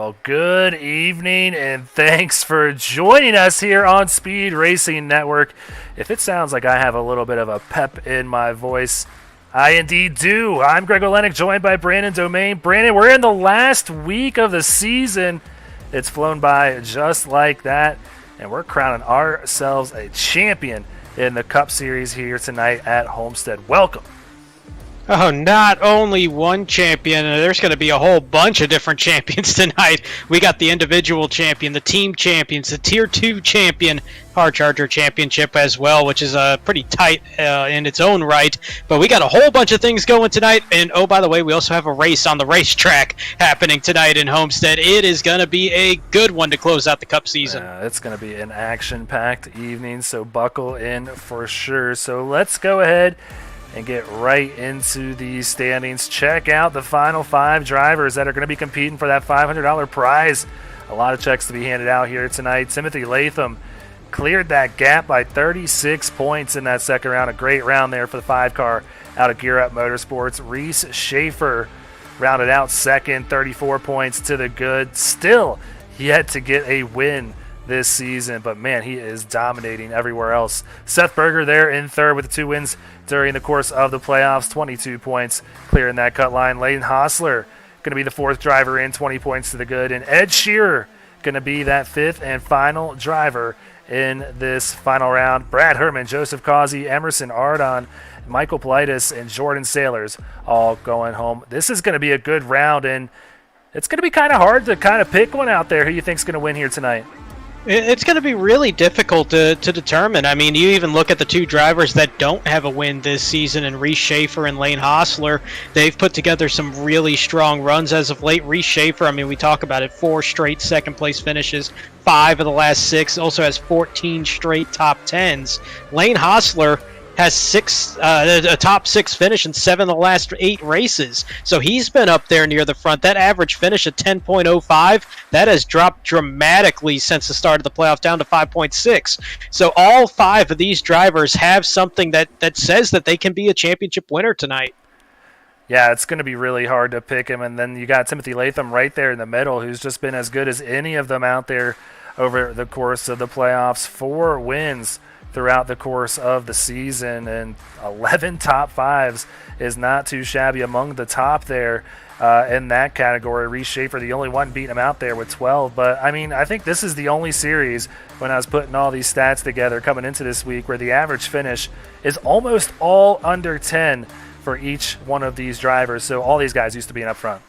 Well, good evening, and thanks for joining us here on Speed Racing Network. If it sounds like I have a little bit of a pep in my voice, I indeed do. I'm Greg Olenek, joined by Brandon Domain. Brandon, we're in the last week of the season. It's flown by just like that, and we're crowning ourselves a champion in the Cup Series here tonight at Homestead. Welcome. Oh, not only one champion, there's going to be a whole bunch of different champions tonight. We got the individual champion, the team champions, the Tier 2 champion, Hard Charger Championship as well, which is pretty tight in its own right. But we got a whole bunch of things going tonight. And, oh, by the way, we also have a race on the racetrack happening tonight in Homestead. It is going to be a good one to close out the Cup season. It's going to be an action-packed evening, so buckle in for sure. So let's go ahead and get right into the standings. Check out the final 5 drivers that are going to be competing for that $500 prize. A lot of checks to be handed out here tonight. Timothy Latham cleared that gap by 36 points in that second round. A great round there for the 5-car out of Gear Up Motorsports. Reese Schaefer rounded out second, 34 points to the good. Still yet to get a win this season, but man, he is dominating everywhere else. Seth Berger there in third with the 2 wins during the course of the playoffs, 22 points clearing that cut line. Layden Hostler going to be the 4th driver in, 20 points to the good, and Ed Shearer going to be that 5th and final driver in this final round. Brad Herman, Joseph Causey, Emerson Ardon, Michael Politis, and Jordan Sailors all going home. This is going to be a good round, and it's going to be kind of hard to kind of pick one out there who you think is going to win here tonight. It's going to be really difficult to determine. I mean, you even look at the 2 drivers that don't have a win this season, and Reese Schaefer and Lane Hostler. They've put together some really strong runs as of late. Reese Schaefer, I mean, we talk about it, 4 straight second-place finishes, 5 of the last 6, also has 14 straight top 10s. Lane Hostler has a top 6 finish in 7 of the last 8 races. So he's been up there near the front. That average finish at 10.05, that has dropped dramatically since the start of the playoff down to 5.6. So all 5 of these drivers have something that says that they can be a championship winner tonight. Yeah, it's going to be really hard to pick him. And then you got Timothy Latham right there in the middle, who's just been as good as any of them out there over the course of the playoffs. 4 wins throughout the course of the season, and 11 top 5s is not too shabby among the top there in that category. Reese Schaefer, the only one beating him out there with 12. But, I mean, I think this is the only series when I was putting all these stats together coming into this week where the average finish is almost all under 10 for each one of these drivers. So all these guys used to be up front.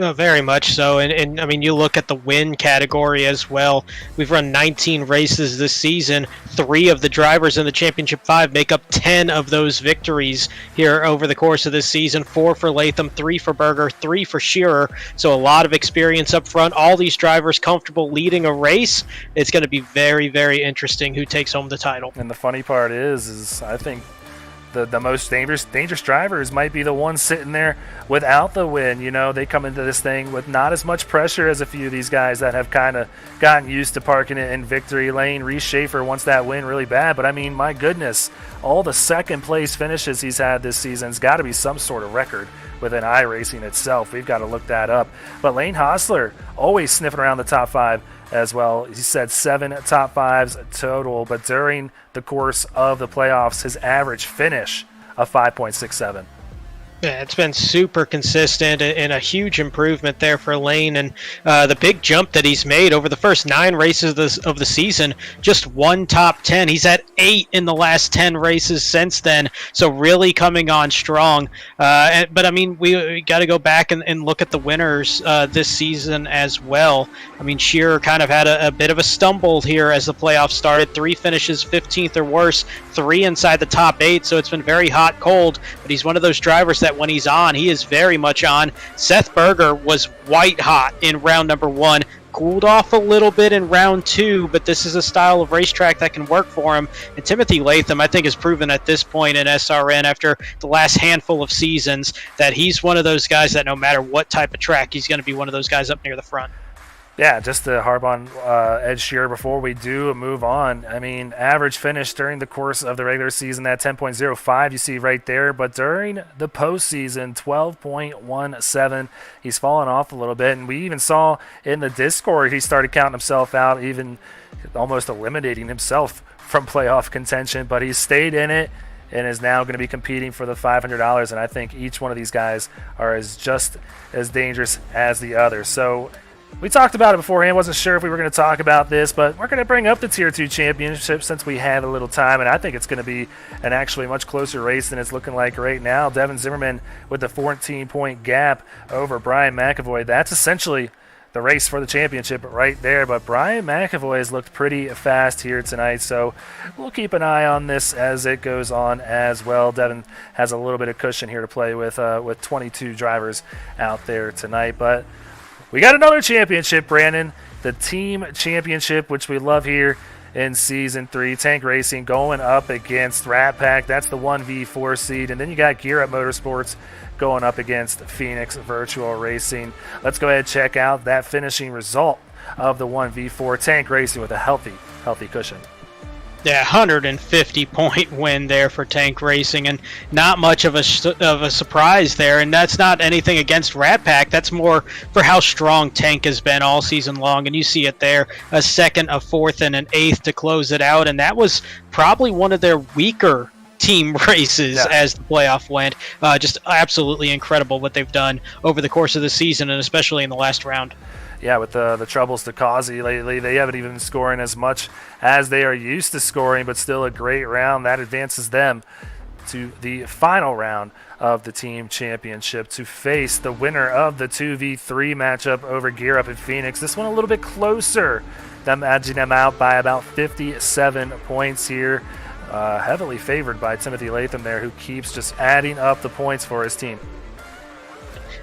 Oh, very much so. And I mean, you look at the win category as well. We've run 19 races this season. 3 of the drivers in the Championship 5 make up 10 of those victories here over the course of this season. 4 for Latham, 3 for Berger, 3 for Shearer. So a lot of experience up front. All these drivers comfortable leading a race. It's going to be very, very interesting who takes home the title. And the funny part is I think the most dangerous drivers might be the ones sitting there without the win. You know, they come into this thing with not as much pressure as a few of these guys that have kind of gotten used to parking it in victory lane. Reese Schaefer wants that win really bad, but I mean, my goodness, all the second place finishes he's had this season's got to be some sort of record within iRacing itself. We've got to look that up. But Lane Hostler always sniffing around the top 5 as well. He said 7 top 5s total, but during the course of the playoffs, his average finish of 5.67. Yeah, it's been super consistent and a huge improvement there for Lane. And the big jump that he's made over the first 9 races of the season, just 1 top 10. He's had 8 in the last 10 races since then. So really coming on strong. But, I mean, we got to go back and look at the winners this season as well. I mean, Shearer kind of had a bit of a stumble here as the playoffs started. 3 finishes 15th or worse, 3 inside the top 8. So it's been very hot, cold. But he's one of those drivers that when he's on, he is very much on. Seth Berger was white hot in round number 1, cooled off a little bit in round 2, but this is a style of racetrack that can work for him. And Timothy Latham, I think, has proven at this point in SRN after the last handful of seasons that he's one of those guys that no matter what type of track, he's going to be one of those guys up near the front. Yeah, just to harp on Ed Sheeran before we do move on. I mean, average finish during the course of the regular season, that 10.05 you see right there. But during the postseason, 12.17. He's fallen off a little bit. And we even saw in the Discord, he started counting himself out, even almost eliminating himself from playoff contention. But he's stayed in it and is now going to be competing for the $500. And I think each one of these guys are just as dangerous as the other. So we talked about it beforehand. Wasn't sure if we were going to talk about this, but we're going to bring up the Tier 2 Championship since we have a little time, and I think it's going to be an actually much closer race than it's looking like right now. Devin Zimmerman with the 14-point gap over Brian McAvoy. That's essentially the race for the championship right there, but Brian McAvoy has looked pretty fast here tonight, so we'll keep an eye on this as it goes on as well. Devin has a little bit of cushion here to play with 22 drivers out there tonight, but we got another championship, Brandon, the team championship, which we love here in Season 3. Tank Racing going up against Rat Pack. That's the 1v4 seed. And then you got Gear Up Motorsports going up against Phoenix Virtual Racing. Let's go ahead and check out that finishing result of the 1v4. Tank Racing with a healthy cushion. Yeah, 150-point win there for Tank Racing, and not much of a surprise there. And that's not anything against Rat Pack. That's more for how strong Tank has been all season long. And you see it there, a second, a fourth, and an eighth to close it out. And that was probably one of their weaker team races as the playoff went. Just absolutely incredible what they've done over the course of the season, and especially in the last round. Yeah, with the troubles to Kazi lately, they haven't even been scoring as much as they are used to scoring, but still a great round. That advances them to the final round of the team championship to face the winner of the 2v3 matchup over Gear Up in Phoenix. This one a little bit closer, them edging them out by about 57 points here. Heavily favored by Timothy Latham there, who keeps just adding up the points for his team.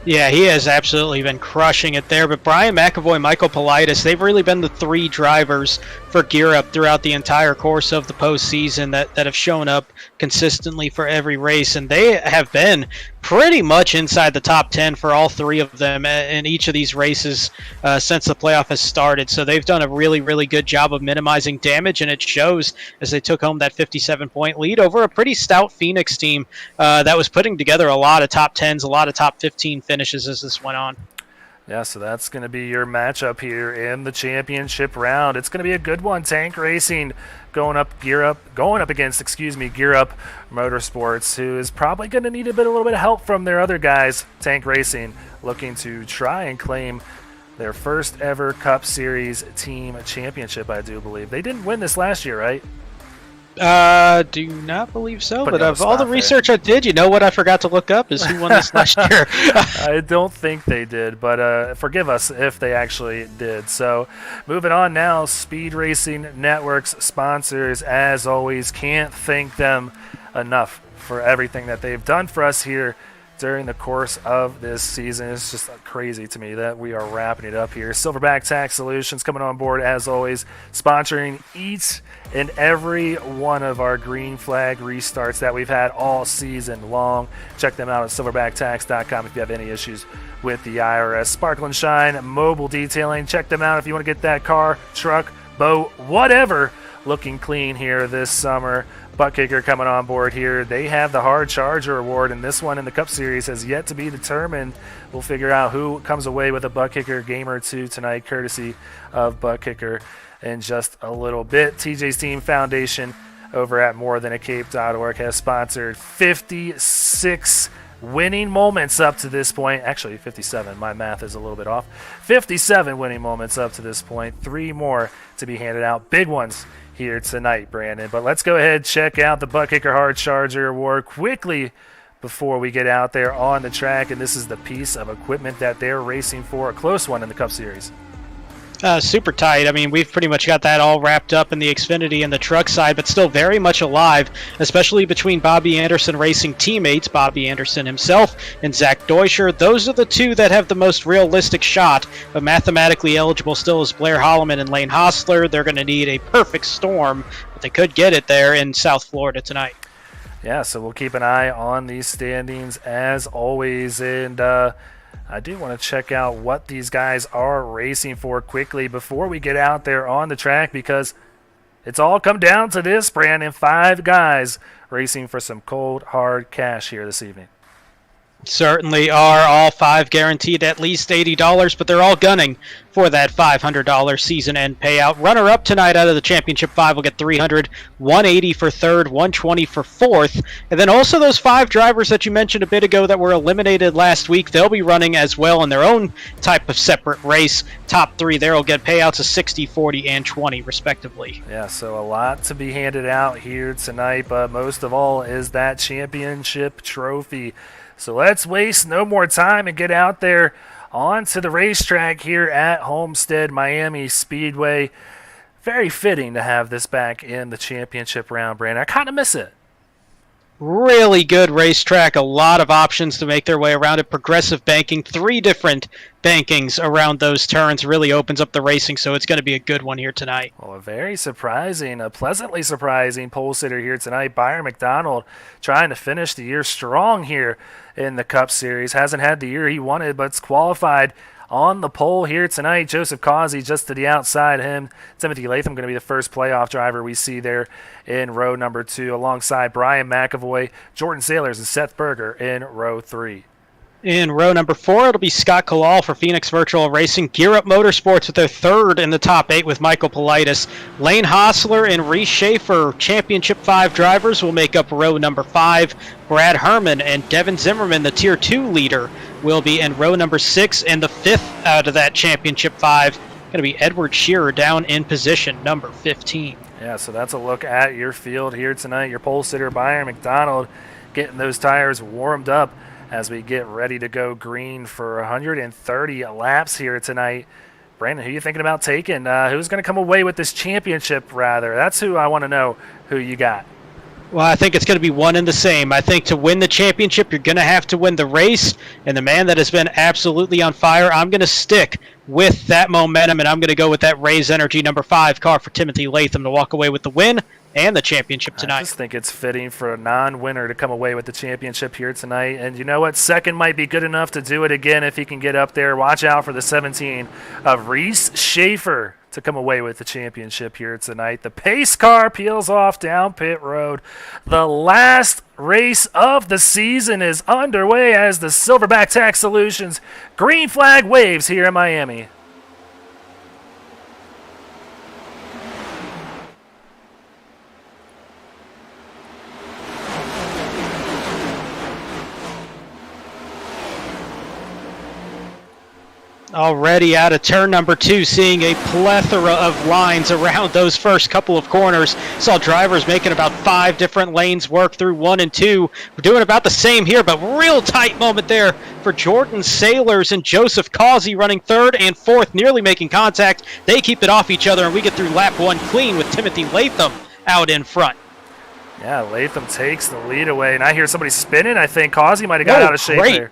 Yeah, he has absolutely been crushing it there. But Brian McAvoy, Michael Politis, they've really been the three drivers for Gear Up throughout the entire course of the postseason that have shown up consistently for every race. And they have been pretty much inside the top 10 for all three of them in each of these races since the playoff has started. So they've done a really, really good job of minimizing damage, and it shows as they took home that 57-point lead over a pretty stout Phoenix team that was putting together a lot of top 10s, a lot of top 15 finishes as this went on. Yeah, so that's going to be your matchup here in the championship round. It's going to be a good one. Tank Racing going up against Gear Up Motorsports, who is probably going to need a little bit of help from their other guys. Tank Racing looking to try and claim their first ever Cup Series team championship, I do believe. They didn't win this last year, right? Do not believe so, but of all the research I did, you know what I forgot to look up is who won this last year. I don't think they did, but forgive us if they actually did. So moving on now, Speed Racing Network's sponsors, as always, can't thank them enough for everything that they've done for us here during the course of this season. It's just crazy to me that we are wrapping it up here. Silverback Tax Solutions coming on board, as always, sponsoring each and every one of our green flag restarts that we've had all season long. Check them out at silverbacktax.com if you have any issues with the IRS. Sparkle and Shine Mobile Detailing. Check them out if you want to get that car, truck, boat, whatever looking clean here this summer. Butt Kicker coming on board here. They have the Hard Charger Award, and this one in the Cup Series has yet to be determined. We'll figure out who comes away with a Butt Kicker game or two tonight, courtesy of Butt Kicker, in just a little bit. TJ's Team Foundation over at morethanAcape.org has sponsored 56 winning moments up to this point. Actually, 57. My math is a little bit off. 57 winning moments up to this point. 3 more to be handed out. Big ones here tonight, Brandon. But let's go ahead and check out the Butt Kicker Hard Charger Award quickly before we get out there on the track. And this is the piece of equipment that they're racing for, a close one in the Cup Series. Super tight. I mean, we've pretty much got that all wrapped up in the Xfinity and the truck side, but still very much alive, especially between Bobby Anderson Racing teammates, Bobby Anderson himself and Zach Deuscher. Those are the two that have the most realistic shot, but mathematically eligible still is Blair Holloman and Lane Hostler. They're going to need a perfect storm, but they could get it there in South Florida tonight. Yeah, so we'll keep an eye on these standings as always, and I do want to check out what these guys are racing for quickly before we get out there on the track, because it's all come down to this, Brandon. 5 guys racing for some cold, hard cash here this evening. Certainly are. All 5 guaranteed at least $80, but they're all gunning for that $500 season-end payout. Runner-up tonight out of the Championship 5 will get $300, $180 for third, $120 for fourth. And then also those 5 drivers that you mentioned a bit ago that were eliminated last week, they'll be running as well in their own type of separate race. Top 3 there will get payouts of $60, $40, and $20, respectively. Yeah, so a lot to be handed out here tonight, but most of all is that championship trophy. So let's waste no more time and get out there onto the racetrack here at Homestead Miami Speedway. Very fitting to have this back in the championship round, Brandon. I kind of miss it. Really good racetrack. A lot of options to make their way around it. Progressive banking, 3 different bankings around those turns. Really opens up the racing, so it's going to be a good one here tonight. Well, a pleasantly surprising pole sitter here tonight. Byron McDonald trying to finish the year strong here in the Cup Series. Hasn't had the year he wanted, but's qualified on the pole here tonight. Joseph Causey just to the outside him. Timothy Latham going to be the first playoff driver we see there in row number 2, alongside Brian McAvoy, Jordan Sailors, and Seth Berger in row 3. In row number 4, it'll be Scott Kalal for Phoenix Virtual Racing. Gear Up Motorsports with their 3rd in the top 8 with Michael Politis. Lane Hostler and Reese Schaefer, Championship 5 drivers, will make up row number 5. Brad Herman and Devin Zimmerman, the Tier 2 leader, will be in row number 6. And the 5th out of that Championship 5, going to be Edward Shearer down in position number 15. Yeah, so that's a look at your field here tonight. Your pole sitter, Byron McDonald, getting those tires warmed up as we get ready to go green for 130 laps here tonight. Brandon, who are you thinking about taking? Who's going to come away with this championship, rather? That's who I want to know who you got. Well, I think it's going to be one and the same. I think to win the championship, you're going to have to win the race. And the man that has been absolutely on fire, I'm going to stick with that momentum, and I'm going to go with that Raise Energy number 5 car for Timothy Latham to walk away with the win and the championship tonight. I just think it's fitting for a non-winner to come away with the championship here tonight. And you know what? Second might be good enough to do it again if he can get up there. Watch out for the 17 of Reese Schaefer to come away with the championship here tonight. The pace car peels off down pit road. The last race of the season is underway as the Silverback Tax Solutions green flag waves here in Miami. Already out of turn number 2, seeing a plethora of lines around those first couple of corners. Saw drivers making about 5 different lanes work through 1 and 2. We're doing about the same here, but real tight moment there for Jordan Sailors and Joseph Causey running 3rd and 4th, nearly making contact. They keep it off each other, and we get through lap 1 clean with Timothy Latham out in front. Yeah, Latham takes the lead away, and I hear somebody spinning. I think Causey might have got out of shape there.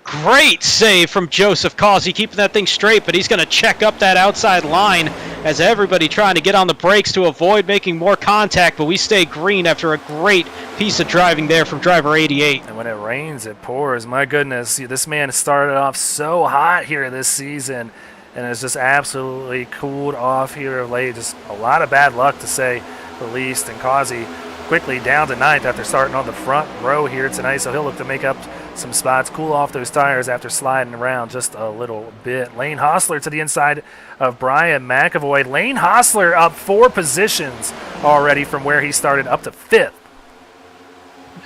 Great save from Joseph Causey, keeping that thing straight, but he's going to check up that outside line as everybody trying to get on the brakes to avoid making more contact, but we stay green after a great piece of driving there from driver 88. And when it rains, it pours. My goodness, this man started off so hot here this season and has just absolutely cooled off here of late. Just a lot of bad luck, to say the least, and Causey quickly down to 9th after starting on the front row here tonight, so he'll look to make up some spots, cool off those tires after sliding around just a little bit. Lane Hostler to the inside of Brian McAvoy. Lane Hostler up 4 positions already from where he started, up to 5th.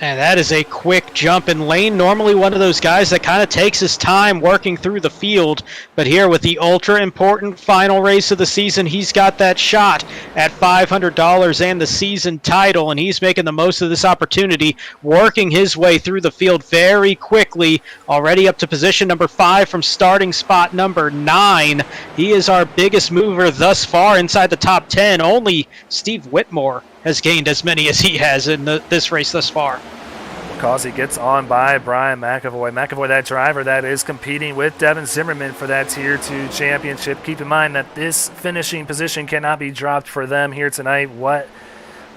And that is a quick jump. And Lane, normally one of those guys that kind of takes his time working through the field. But here with the ultra important final race of the season, he's got that shot at $500 and the season title. And he's making the most of this opportunity, working his way through the field very quickly. Already up to position number 5 from starting spot number 9. He is our biggest mover thus far inside the top 10. Only Steve Whitmore has gained as many as he has in this race thus far. Causey gets on by Brian McAvoy. McAvoy, that driver that is competing with Devin Zimmerman for that Tier 2 championship. Keep in mind that this finishing position cannot be dropped for them here tonight.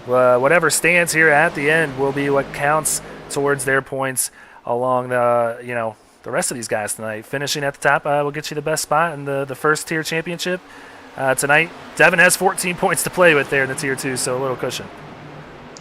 Whatever stands here at the end will be what counts towards their points along the the rest of these guys tonight. Finishing at the top will get you the best spot in the first tier championship tonight. Devin has 14 points to play with there in the tier 2, so a little cushion.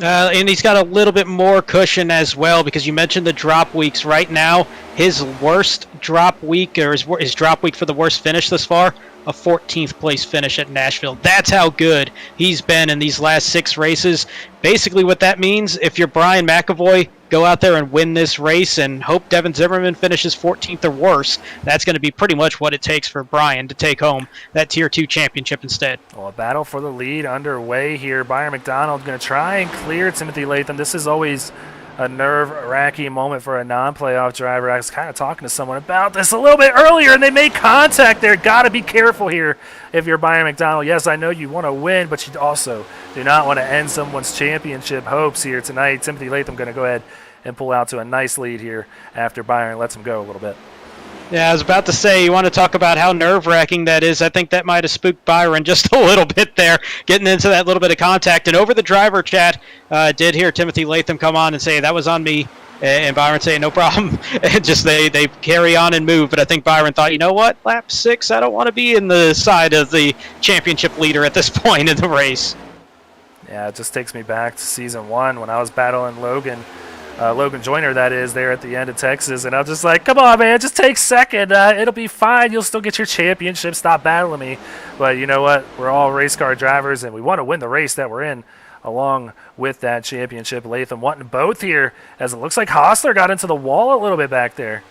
And he's got a little bit more cushion as well, because you mentioned the drop weeks. Right now, his worst drop week, or his drop week for the worst finish thus far, a 14th place finish at Nashville. That's how good he's been in these last 6 races. Basically what that means, if you're Brian McAvoy, go out there and win this race and hope Devin Zimmerman finishes 14th or worse. That's going to be pretty much what it takes for Brian to take home that Tier 2 championship instead. Well, a battle for the lead underway here. Byron McDonald going to try and clear Timothy Latham. This is always a nerve-wracking moment for a non-playoff driver. I was kind of talking to someone about this a little bit earlier, and they made contact there. Got to be careful here if you're Byron McDonald. Yes, I know you want to win, but you also do not want to end someone's championship hopes here tonight. Timothy Latham going to go ahead and pull out to a nice lead here after Byron lets him go a little bit. Yeah, I was about to say, you want to talk about how nerve-wracking that is. I think that might have spooked Byron just a little bit there, getting into that little bit of contact. And over the driver chat, did hear Timothy Latham come on and say, that was on me. And Byron saying, no problem. And just they carry on and move. But I think Byron thought, you know what, lap 6, I don't want to be in the side of the championship leader at this point in the race. Yeah, it just takes me back to season 1 when I was battling Logan Joyner, that is, there at the end of Texas. And I was just like, come on, man, just take second. It'll be fine. You'll still get your championship. Stop battling me. But you know what? We're all race car drivers, and we want to win the race that we're in along with that championship. Latham wanting both here, as it looks like Hostler got into the wall a little bit back there.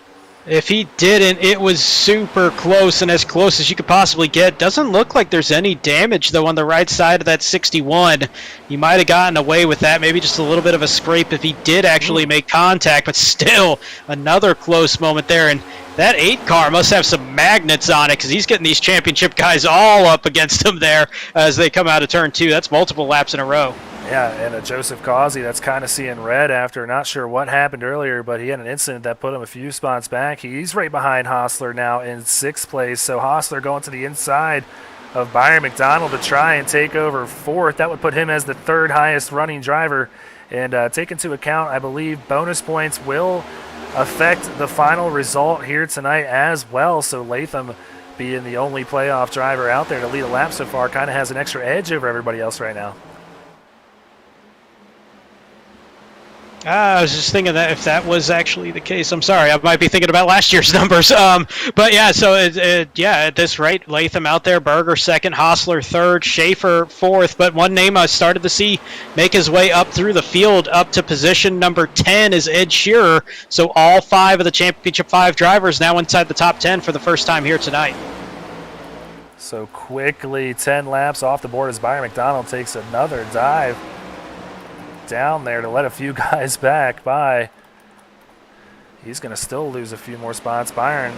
If he didn't, it was super close, and as close as you could possibly get. Doesn't look like there's any damage, though, on the right side of that 61. He might have gotten away with that, maybe just a little bit of a scrape if he did actually make contact, but still another close moment there. And that 8 car must have some magnets on it, because he's getting these championship guys all up against him there as they come out of turn 2. That's multiple laps in a row. Yeah, and a Joseph Causey that's kind of seeing red after, not sure what happened earlier, but he had an incident that put him a few spots back. He's right behind Hostler now in 6th place, so Hostler going to the inside of Byron McDonald to try and take over 4th. That would put him as the 3rd highest running driver. And take into account, I believe, bonus points will affect the final result here tonight as well. So Latham, being the only playoff driver out there to lead a lap so far, kind of has an extra edge over everybody else right now. I was just thinking that if that was actually the case, I'm sorry, I might be thinking about last year's numbers. But yeah, so at this rate, Latham out there, Berger 2nd, Hostler 3rd, Schaefer 4th. But one name I started to see make his way up through the field up to position number 10 is Ed Shearer. So all 5 of the Championship 5 drivers now inside the top 10 for the first time here tonight. So quickly, 10 laps off the board as Byron McDonald takes another dive down there to let a few guys back by. He's going to still lose a few more spots. Brad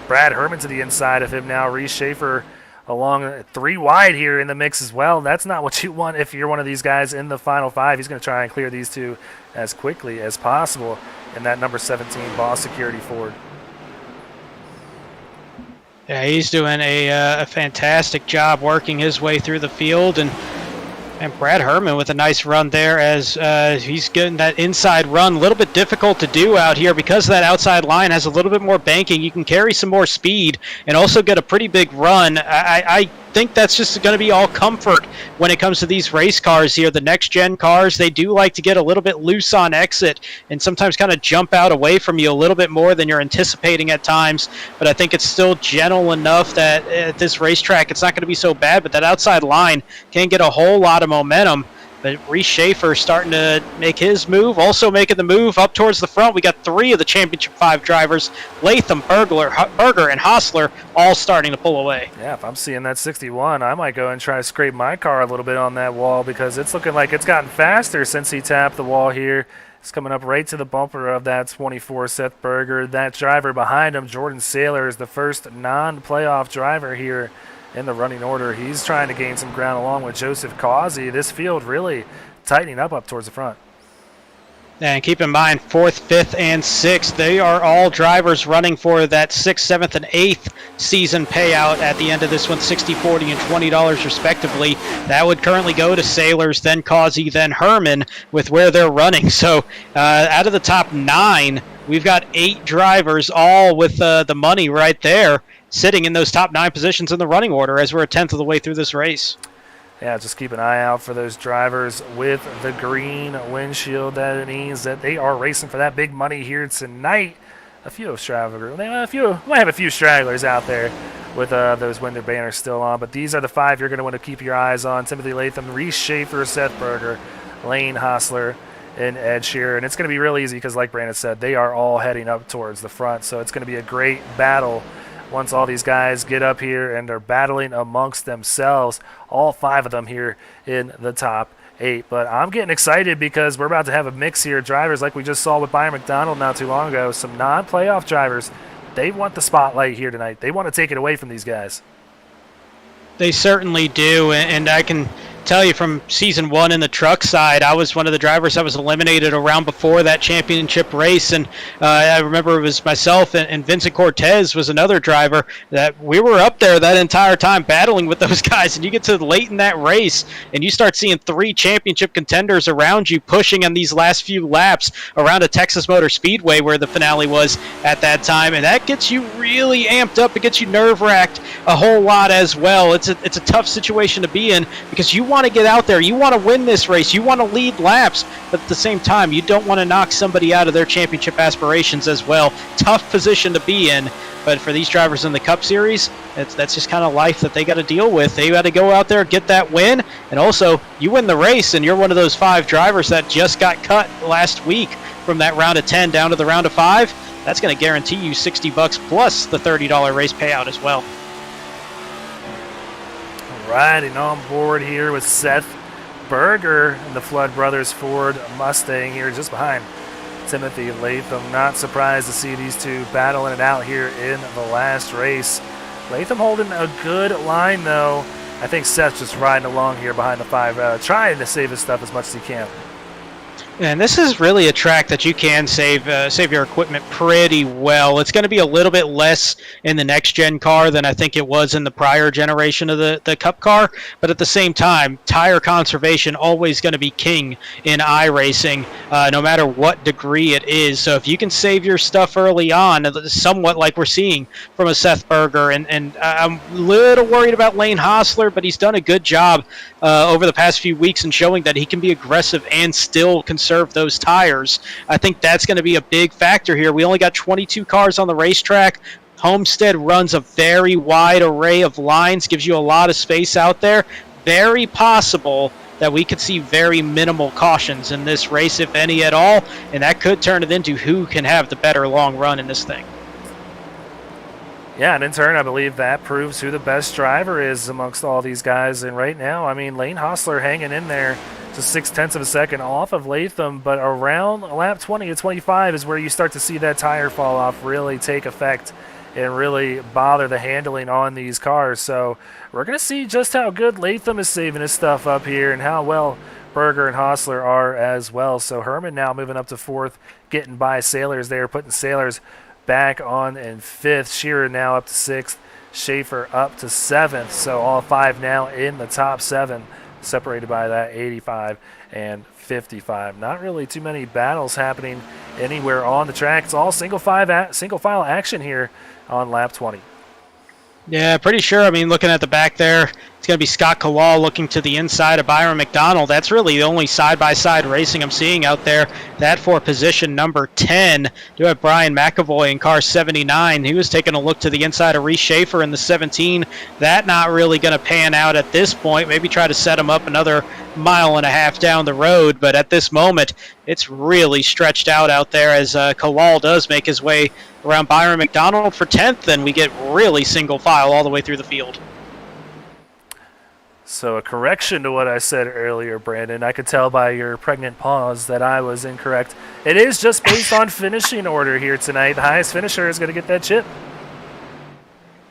Herman to the inside of him now. Reese Schaefer along 3 wide here in the mix as well. That's not what you want if you're one of these guys in the final 5. He's going to try and clear these 2 as quickly as possible in that number 17 Boss Security Ford. Yeah, he's doing a fantastic job working his way through the field, and Brad Herman with a nice run there as he's getting that inside run. A little bit difficult to do out here because that outside line has a little bit more banking. You can carry some more speed and also get a pretty big run. I think that's just going to be all comfort when it comes to these race cars here. The next-gen cars, they do like to get a little bit loose on exit and sometimes kind of jump out away from you a little bit more than you're anticipating at times. But I think it's still gentle enough that at this racetrack it's not going to be so bad, but that outside line can get a whole lot of momentum. But Reese Schaefer starting to make his move, also making the move up towards the front. We got 3 of the Championship 5 drivers, Latham, Berger, and Hostler, all starting to pull away. Yeah, if I'm seeing that 61, I might go and try to scrape my car a little bit on that wall because it's looking like it's gotten faster since he tapped the wall here. It's coming up right to the bumper of that 24, Seth Berger. That driver behind him, Jordan Saylor, is the first non-playoff driver here in the running order. He's trying to gain some ground along with Joseph Causey. This field really tightening up towards the front. And keep in mind, 4th, 5th, and 6th, they are all drivers running for that 6th, 7th, and 8th season payout at the end of this one, $60, $40, and $20 respectively. That would currently go to Sailors, then Causey, then Herman with where they're running. So out of the top 9, we've got 8 drivers, all with the money right there, sitting in those top 9 positions in the running order as we're a tenth of the way through this race. Yeah, just keep an eye out for those drivers with the green windshield. That means that they are racing for that big money here tonight. A few stragglers, might have a few stragglers out there with those winter banners still on, but these are the 5 you're going to want to keep your eyes on: Timothy Latham, Reese Schaefer, Seth Berger, Lane Hostler, and Ed Sheeran. And it's going to be real easy because, like Brandon said, they are all heading up towards the front, so it's going to be a great battle once all these guys get up here and are battling amongst themselves, all 5 of them here in the top 8. But I'm getting excited because we're about to have a mix here. Drivers like we just saw with Byron McDonald not too long ago, some non-playoff drivers, they want the spotlight here tonight. They want to take it away from these guys. They certainly do, and I can tell you from season 1 in the truck side, I was one of the drivers that was eliminated around before that championship race, and I remember it was myself and Vincent Cortez was another driver that we were up there that entire time battling with those guys. And you get to late in that race and you start seeing 3 championship contenders around you pushing on these last few laps around a Texas Motor Speedway where the finale was at that time, and that gets you really amped up. It gets you nerve-wracked a whole lot as well. It's a tough situation to be in because you want to get out there, you want to win this race, you want to lead laps, but at the same time you don't want to knock somebody out of their championship aspirations as well. Tough position to be in, but for these drivers in the Cup Series, that's just kind of life that they got to deal with. They got to go out there, get that win, and also you win the race and you're one of those 5 drivers that just got cut last week from that round of 10 down to the round of 5. That's going to guarantee you $60 plus the $30 race payout as well. Riding on board here with Seth Berger and the Flood Brothers Ford Mustang here just behind Timothy Latham. Not surprised to see these 2 battling it out here in the last race. Latham holding a good line though. I think Seth's just riding along here behind the 5, trying to save his stuff as much as he can. And this is really a track that you can save your equipment pretty well. It's going to be a little bit less in the next-gen car than I think it was in the prior generation of the Cup car. But at the same time, tire conservation always going to be king in iRacing, no matter what degree it is. So if you can save your stuff early on, somewhat like we're seeing from a Seth Berger, and I'm a little worried about Lane Hostler, but he's done a good job over the past few weeks in showing that he can be aggressive and still conserve those tires. I think that's going to be a big factor here. We only got 22 cars on the racetrack. Homestead runs a very wide array of lines, gives you a lot of space out there. Very possible that we could see very minimal cautions in this race, if any at all, and that could turn it into who can have the better long run in this thing. Yeah, and in turn, I believe that proves who the best driver is amongst all these guys. And right now, I mean, Lane Hostler hanging in there, just 0.6 of a second off of Latham, but around lap 20 to 25 is where you start to see that tire fall off really take effect and really bother the handling on these cars. So we're going to see just how good Latham is saving his stuff up here and how well Berger and Hostler are as well. So Herman now moving up to 4th, getting by Sailors there, putting Sailors back on in 5th. Shearer now up to 6th. Schaefer up to 7th. So all 5 now in the top 7, separated by that 85 and 55. Not really too many battles happening anywhere on the track. It's all single file action here on lap 20. Yeah, pretty sure. I mean, looking at the back there, it's going to be Scott Kowal looking to the inside of Byron McDonald. That's really the only side-by-side racing I'm seeing out there. That for position number 10. Do have Brian McAvoy in car 79. He was taking a look to the inside of Reese Schaefer in the 17. That not really going to pan out at this point. Maybe try to set him up another mile and a half down the road. But at this moment, it's really stretched out there as Kowal does make his way around Byron McDonald for 10th, and we get really single file all the way through the field. So a correction to what I said earlier, Brandon. I could tell by your pregnant pause that I was incorrect. It is just based on finishing order here tonight. The highest finisher is going to get that chip.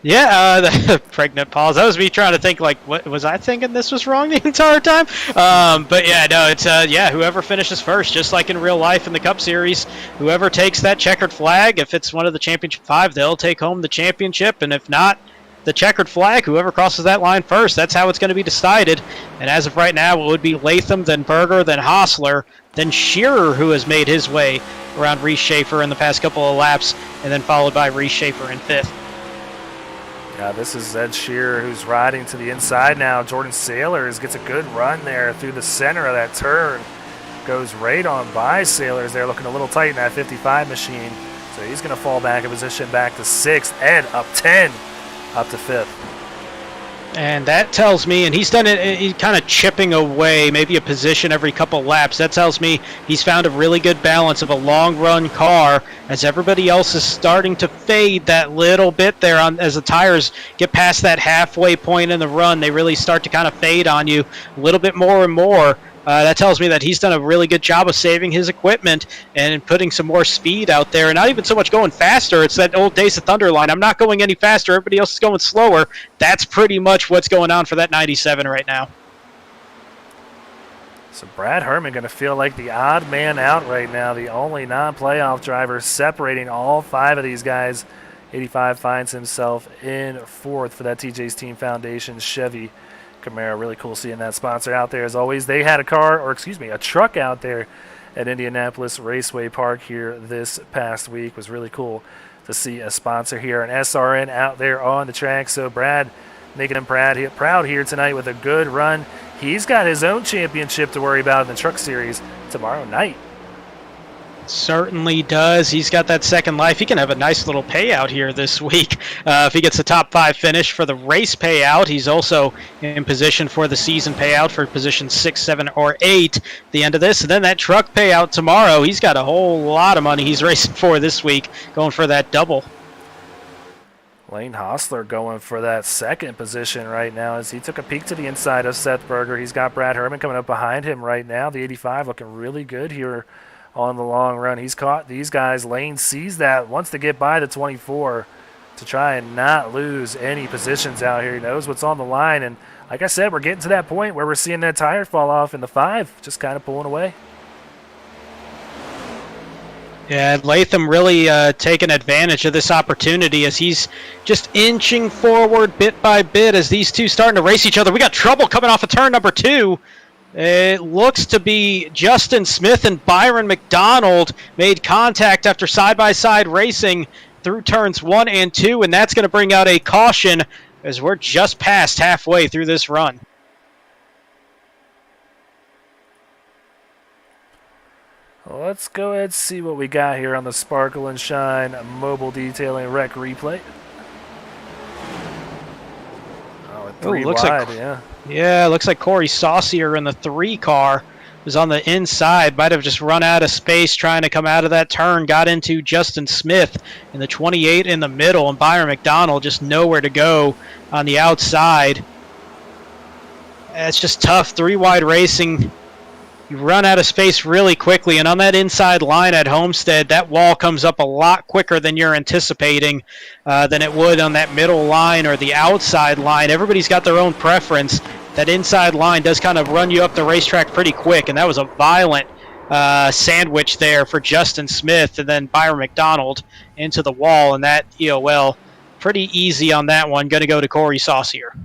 Yeah, the pregnant pause. That was me trying to think, like, what was I thinking this was wrong the entire time? But yeah, no, it's whoever finishes first, just like in real life in the Cup Series, whoever takes that checkered flag, if it's one of the championship 5, they'll take home the championship, and if not, the checkered flag. Whoever crosses that line first, that's how it's going to be decided. And as of right now, it would be Latham, then Berger, then Hostler, then Shearer, who has made his way around Reese Schaefer in the past couple of laps, and then followed by Reese Schaefer in 5th. Yeah, this is Ed Shearer who's riding to the inside now. Jordan Sailors gets a good run there through the center of that turn. Goes right on by Sailors there, looking a little tight in that 55 machine. So he's going to fall back a position back to 6th. Ed up 10, up to 5th. And that tells me, and he's done it, he's kind of chipping away, maybe a position every couple laps. That tells me he's found a really good balance of a long run car as everybody else is starting to fade that little bit there as the tires get past that halfway point in the run. They really start to kind of fade on you a little bit more and more. That tells me that he's done a really good job of saving his equipment and putting some more speed out there. And not even so much going faster. It's that old Days of Thunder line. I'm not going any faster. Everybody else is going slower. That's pretty much what's going on for that 97 right now. So Brad Herman going to feel like the odd man out right now. The only non-playoff driver separating all 5 of these guys. 85 finds himself in 4th for that TJ's Team Foundation Chevy Camaro. Really cool seeing that sponsor out there as always. They had a truck out there at Indianapolis Raceway Park here this past week. Was really cool to see a sponsor here, an SRN out there on the track. So Brad making him proud here tonight with a good run. He's got his own championship to worry about in the Truck Series tomorrow night. Certainly does. He's got that second life. He can have a nice little payout here this week. If he gets a top 5 finish for the race payout, he's also in position for the season payout for position 6, 7, or 8 at the end of this. And then that truck payout tomorrow, he's got a whole lot of money he's racing for this week, going for that double. Lane Hostler going for that second position right now as he took a peek to the inside of Seth Berger. He's got Brad Herman coming up behind him right now. The 85 looking really good here on the long run. He's caught these guys. Lane sees that, wants to get by the 24 to try and not lose any positions out here. He knows what's on the line, and like I said, we're getting to that point where we're seeing that tire fall off in the 5, just kind of pulling away. Yeah, Latham really taking advantage of this opportunity as he's just inching forward bit by bit as these two starting to race each other. We got trouble coming off of turn number 2. It looks to be Justin Smith and Byron McDonald made contact after side-by-side racing through turns 1 and 2, and that's going to bring out a caution as we're just past halfway through this run. Let's go ahead and see what we got here on the Sparkle and Shine Mobile Detailing Rec Replay. Oh, a 3 looks wide, like, yeah. Yeah, looks like Corey Saucier in the 3 car was on the inside. Might have just run out of space trying to come out of that turn. Got into Justin Smith in the 28 in the middle, and Byron McDonald just nowhere to go on the outside. It's just tough. 3 wide racing. You run out of space really quickly, and on that inside line at Homestead, that wall comes up a lot quicker than you're anticipating than it would on that middle line or the outside line. Everybody's got their own preference. That inside line does kind of run you up the racetrack pretty quick, and that was a violent sandwich there for Justin Smith and then Byron McDonald into the wall, and that EOL pretty easy on that one. Going to go to Corey Saucier.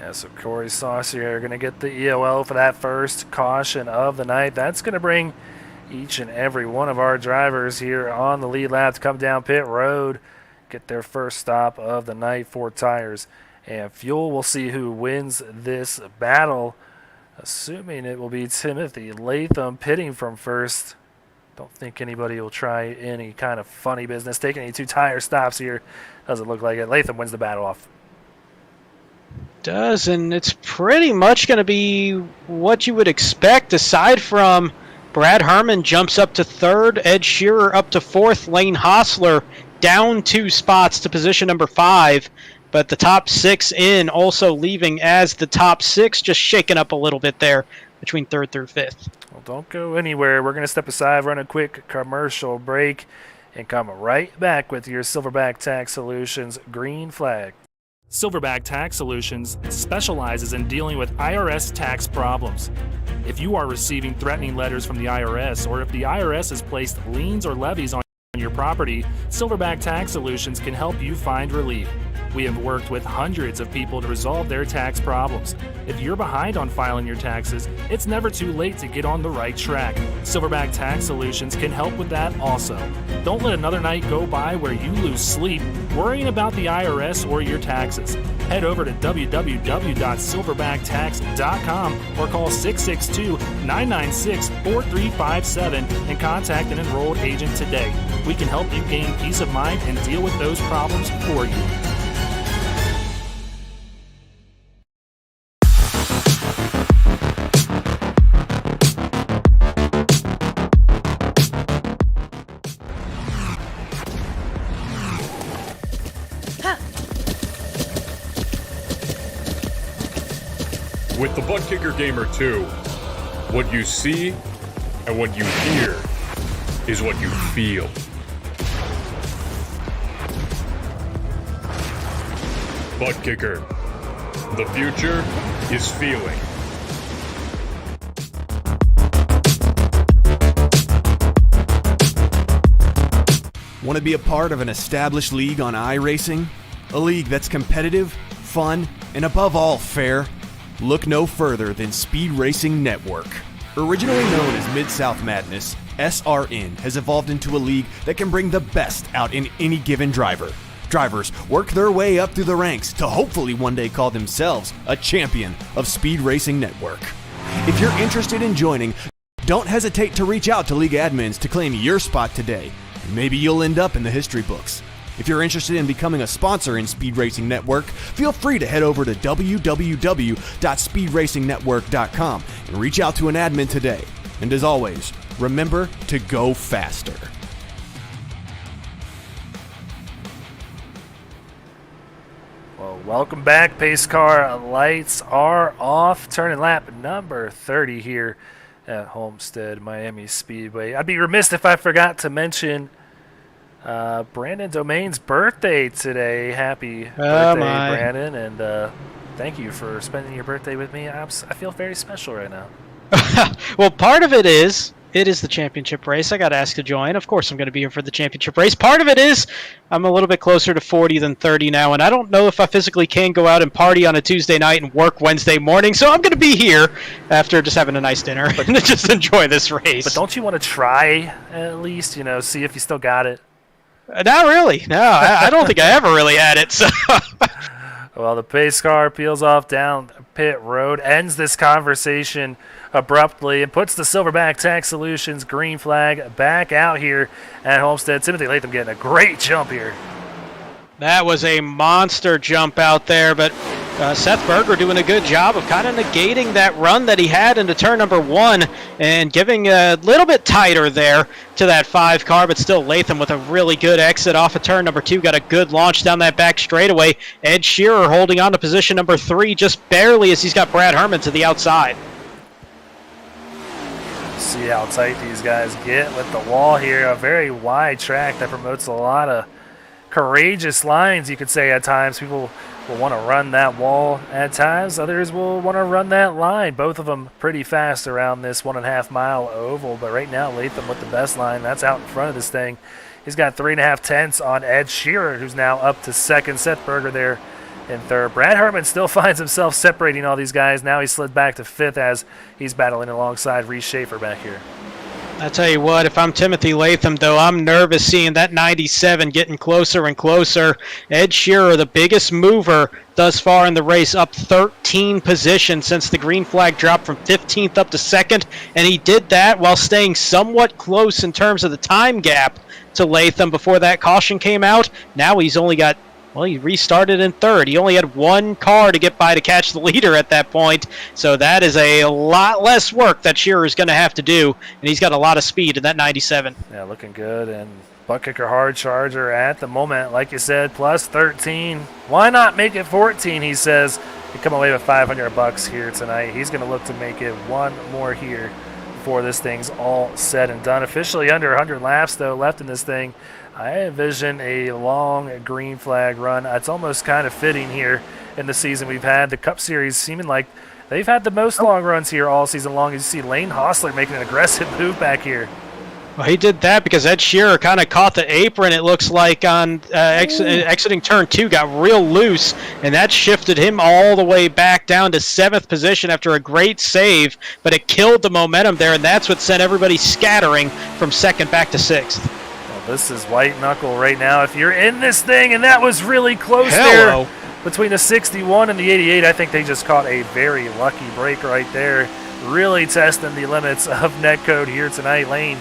Yeah, so Corey Saucier going to get the EOL for that first caution of the night. That's going to bring each and every one of our drivers here on the lead lap to come down pit road, get their first stop of the night for tires and fuel. We'll see who wins this battle, assuming it will be Timothy Latham pitting from first. Don't think anybody will try any kind of funny business, taking any 2 tire stops here. Doesn't look like it. Latham wins the battle off. Does, and it's pretty much going to be what you would expect aside from Brad Herman jumps up to 3rd, Ed Shearer up to 4th, Lane Hostler down 2 spots to position number 5, but the top 6 in also leaving as the top 6, just shaking up a little bit there between 3rd through 5th. Well, don't go anywhere. We're going to step aside, run a quick commercial break, and come right back with your Silverback Tax Solutions green flag. Silverback Tax Solutions specializes in dealing with IRS tax problems. If you are receiving threatening letters from the IRS, or if the IRS has placed liens or levies on your property, Silverback Tax Solutions can help you find relief. We have worked with hundreds of people to resolve their tax problems. If you're behind on filing your taxes, it's never too late to get on the right track. Silverback Tax Solutions can help with that also. Don't let another night go by where you lose sleep worrying about the IRS or your taxes. Head over to www.silverbacttax.com or call 662-996-4357 and contact an enrolled agent today. We can help you gain peace of mind and deal with those problems for you. With the Butt Kicker Gamer 2, what you see and what you hear is what you feel. Butt Kicker. The future is feeling. Want to be a part of an established league on iRacing? A league that's competitive, fun, and above all fair? Look no further than Speed Racing Network. Originally known as Mid-South Madness, SRN has evolved into a league that can bring the best out in any given driver. Drivers work their way up through the ranks to hopefully one day call themselves a champion of Speed Racing Network. If you're interested in joining, don't hesitate to reach out to league admins to claim your spot today. Maybe you'll end up in the history books. If you're interested in becoming a sponsor in Speed Racing Network, feel free to head over to www.speedracingnetwork.com and reach out to an admin today. And as always, remember to go faster. Well, welcome back. Pace car lights are off. Turning lap number 30 here at Homestead, Miami Speedway. I'd be remiss if I forgot to mention Brandon Domain's birthday today. Happy birthday, Brandon, and thank you for spending your birthday with me. I feel very special right now. Well, part of it is the championship race. I got asked to join. Of course, I'm going to be here for the championship race. Part of it is I'm a little bit closer to 40 than 30 now, and I don't know if I physically can go out and party on a Tuesday night and work Wednesday morning, so I'm going to be here after just having a nice dinner and just enjoy this race. But don't you want to try at least, see if you still got it? Not really. No, I don't think I ever really had it. So. Well, the pace car peels off down pit road, ends this conversation abruptly, and puts the Silverback Tax Solutions green flag back out here at Homestead. Timothy Latham getting a great jump here. That was a monster jump out there, but Seth Berger doing a good job of kind of negating that run that he had into turn number 1 and giving a little bit tighter there to that 5 car, but still Latham with a really good exit off of turn number 2, got a good launch down that back straightaway. Ed Shearer holding on to position number 3 just barely as he's got Brad Herman to the outside. See how tight these guys get with the wall here. A very wide track that promotes a lot of courageous lines, you could say at times. People will want to run that wall at times. Others will want to run that line. Both of them pretty fast around this 1.5 mile oval. But right now, Latham with the best line. That's out in front of this thing. He's got 3.5 tenths on Ed Shearer, who's now up to second. Seth Berger there in third. Brad Herman still finds himself separating all these guys. Now he slid back to fifth as he's battling alongside Reese Schaefer back here. I tell you what, if I'm Timothy Latham, though, I'm nervous seeing that 97 getting closer and closer. Ed Shearer, the biggest mover thus far in the race, up 13 positions since the green flag dropped from 15th up to 2nd, and he did that while staying somewhat close in terms of the time gap to Latham before that caution came out. Now he's only got, well, he restarted in third. He only had one car to get by to catch the leader at that point. So that is a lot less work that Shearer is going to have to do. And he's got a lot of speed in that 97. Yeah, looking good. And butt kicker hard charger at the moment, like you said, plus 13. Why not make it 14, he says. You come away with $500 here tonight. He's going to look to make it one more here before this thing's all said and done. Officially under 100 laps, though, left in this thing. I envision a long green flag run. It's almost kind of fitting here in the season we've had. The Cup Series seeming like they've had the most long runs here all season long. You see Lane Hossler making an aggressive move back here. Well, he did that because Ed Shearer kind of caught the apron, it looks like, on exiting turn 2, got real loose, and that shifted him all the way back down to 7th position after a great save, but it killed the momentum there, and that's what sent everybody scattering from 2nd back to 6th. Well, this is white knuckle right now. If you're in this thing, and that was really close there between the 61 and the 88, I think they just caught a very lucky break right there, really testing the limits of netcode here tonight. Lane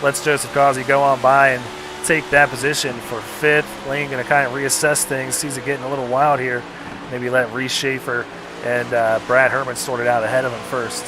lets Joseph Causey go on by and take that position for 5th. Lane going to kind of reassess things, sees it getting a little wild here. Maybe let Reese Schaefer and Brad Herman sort it out ahead of him first.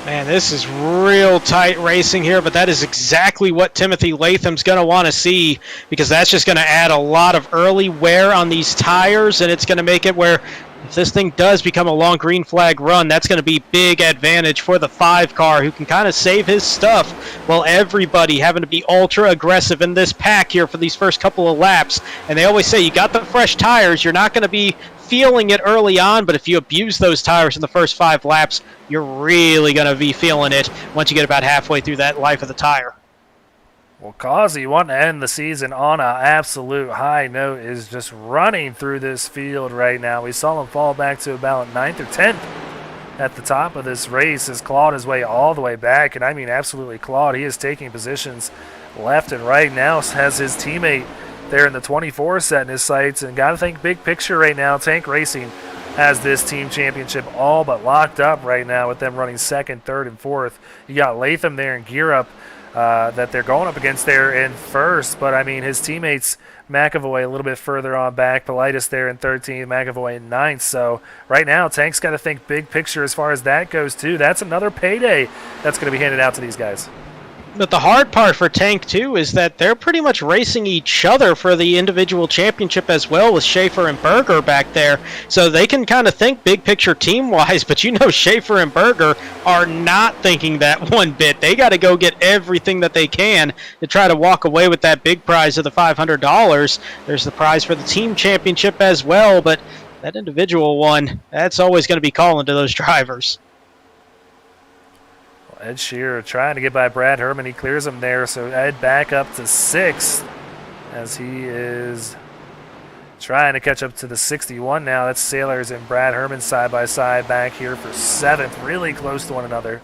Man, this is real tight racing here, but that is exactly what Timothy Latham's going to want to see, because that's just going to add a lot of early wear on these tires, and it's going to make it where if this thing does become a long green flag run, that's going to be big advantage for the 5 car, who can kind of save his stuff while everybody having to be ultra aggressive in this pack here for these first couple of laps. And they always say you got the fresh tires, you're not going to be feeling it early on, but if you abuse those tires in the first 5 laps, you're really going to be feeling it once you get about halfway through that life of the tire. Well, Causey wanting to end the season on an absolute high note is just running through this field right now. We saw him fall back to about 9th or 10th at the top of this race. Has clawed his way all the way back, and I mean absolutely clawed. He is taking positions left and right now, has his teammate there in the 24 setting his sights, and got to think big picture right now. Tank Racing has this team championship all but locked up right now with them running 2nd, 3rd, and 4th. You got Latham there and Gear Up that they're going up against there in 1st, but I mean his teammates McAvoy a little bit further on back, Politis there in 13th, McAvoy in 9th. So right now Tank's got to think big picture as far as that goes too. That's another payday that's going to be handed out to these guys. But the hard part for Tank, too, is that they're pretty much racing each other for the individual championship as well, with Schaefer and Berger back there. So they can kind of think big picture team-wise, but you know Schaefer and Berger are not thinking that one bit. They got to go get everything that they can to try to walk away with that big prize of the $500. There's the prize for the team championship as well, but that individual one, that's always going to be calling to those drivers. Ed Shearer trying to get by Brad Herman. He clears him there, so Ed back up to 6th as he is trying to catch up to the 61 now. That's Sailors and Brad Herman side by side back here for 7th, really close to one another.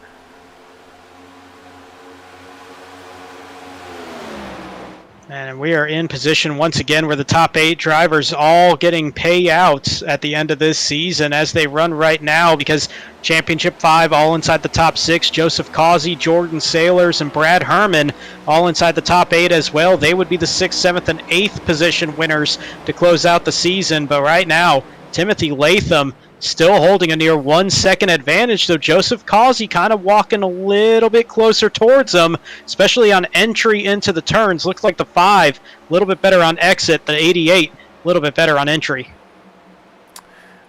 And we are in position once again where the top 8 drivers all getting payouts at the end of this season as they run right now, because Championship 5 all inside the top 6. Joseph Causey, Jordan Sailors, and Brad Herman all inside the top 8 as well. They would be the 6th, 7th, and 8th position winners to close out the season. But right now, Timothy Latham still holding a near 1 second advantage, though Joseph Causey kind of walking a little bit closer towards him, especially on entry into the turns. Looks like the 5 a little bit better on exit, the 88 a little bit better on entry.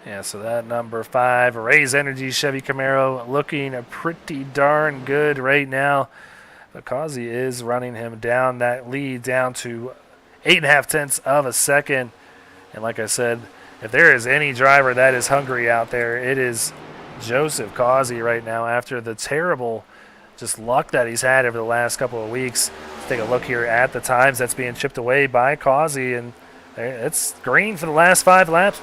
Yeah, so that number 5, Raise Energy Chevy Camaro, looking pretty darn good right now. But Causey is running him down, that lead down to 8.5 tenths of a second. And like I said, if there is any driver that is hungry out there, it is Joseph Causey right now after the terrible just luck that he's had over the last couple of weeks. Let's take a look here at the times that's being chipped away by Causey, and it's green for the last 5 laps.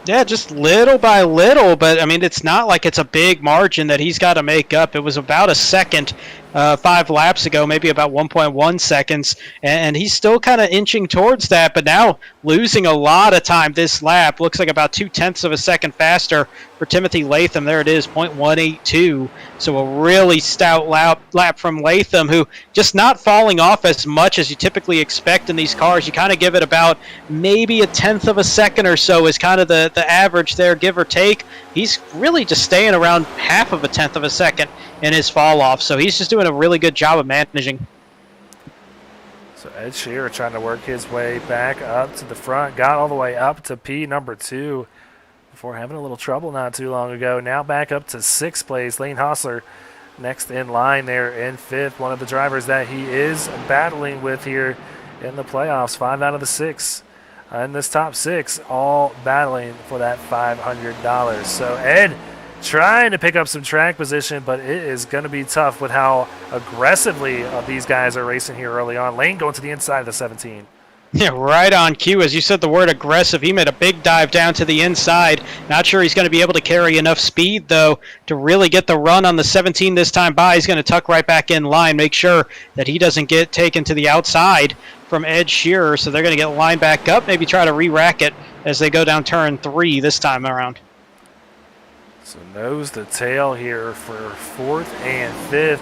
Yeah, just little by little, but I mean, it's not like it's a big margin that he's got to make up. It was about a second 5 laps ago, maybe about 1.1 seconds, and he's still kind of inching towards that, but now losing a lot of time this lap. Looks like about 0.2 of a second faster for Timothy Latham. There it is, 0.182. So a really stout lap from Latham, who just not falling off as much as you typically expect in these cars. You kind of give it about maybe 1/10 of a second or so is kind of the average there, give or take. He's really just staying around 0.5 of a 10th of a second in his fall off. So he's just doing a really good job of managing. So Ed Shearer trying to work his way back up to the front, got all the way up to P number 2 before having a little trouble not too long ago. Now back up to 6th place. Lane Hostler next in line there in 5th. One of the drivers that he is battling with here in the playoffs. 5 out of the 6 in this top 6, all battling for that $500. So Ed trying to pick up some track position, but it is going to be tough with how aggressively these guys are racing here early on. Lane going to the inside of the 17. Yeah, right on cue. As you said the word aggressive, he made a big dive down to the inside. Not sure he's going to be able to carry enough speed, though, to really get the run on the 17 this time by. He's going to tuck right back in line, make sure that he doesn't get taken to the outside from Ed Shearer. So they're going to get lined back up, maybe try to re-rack it as they go down turn 3 this time around. So nose to tail here for 4th and 5th.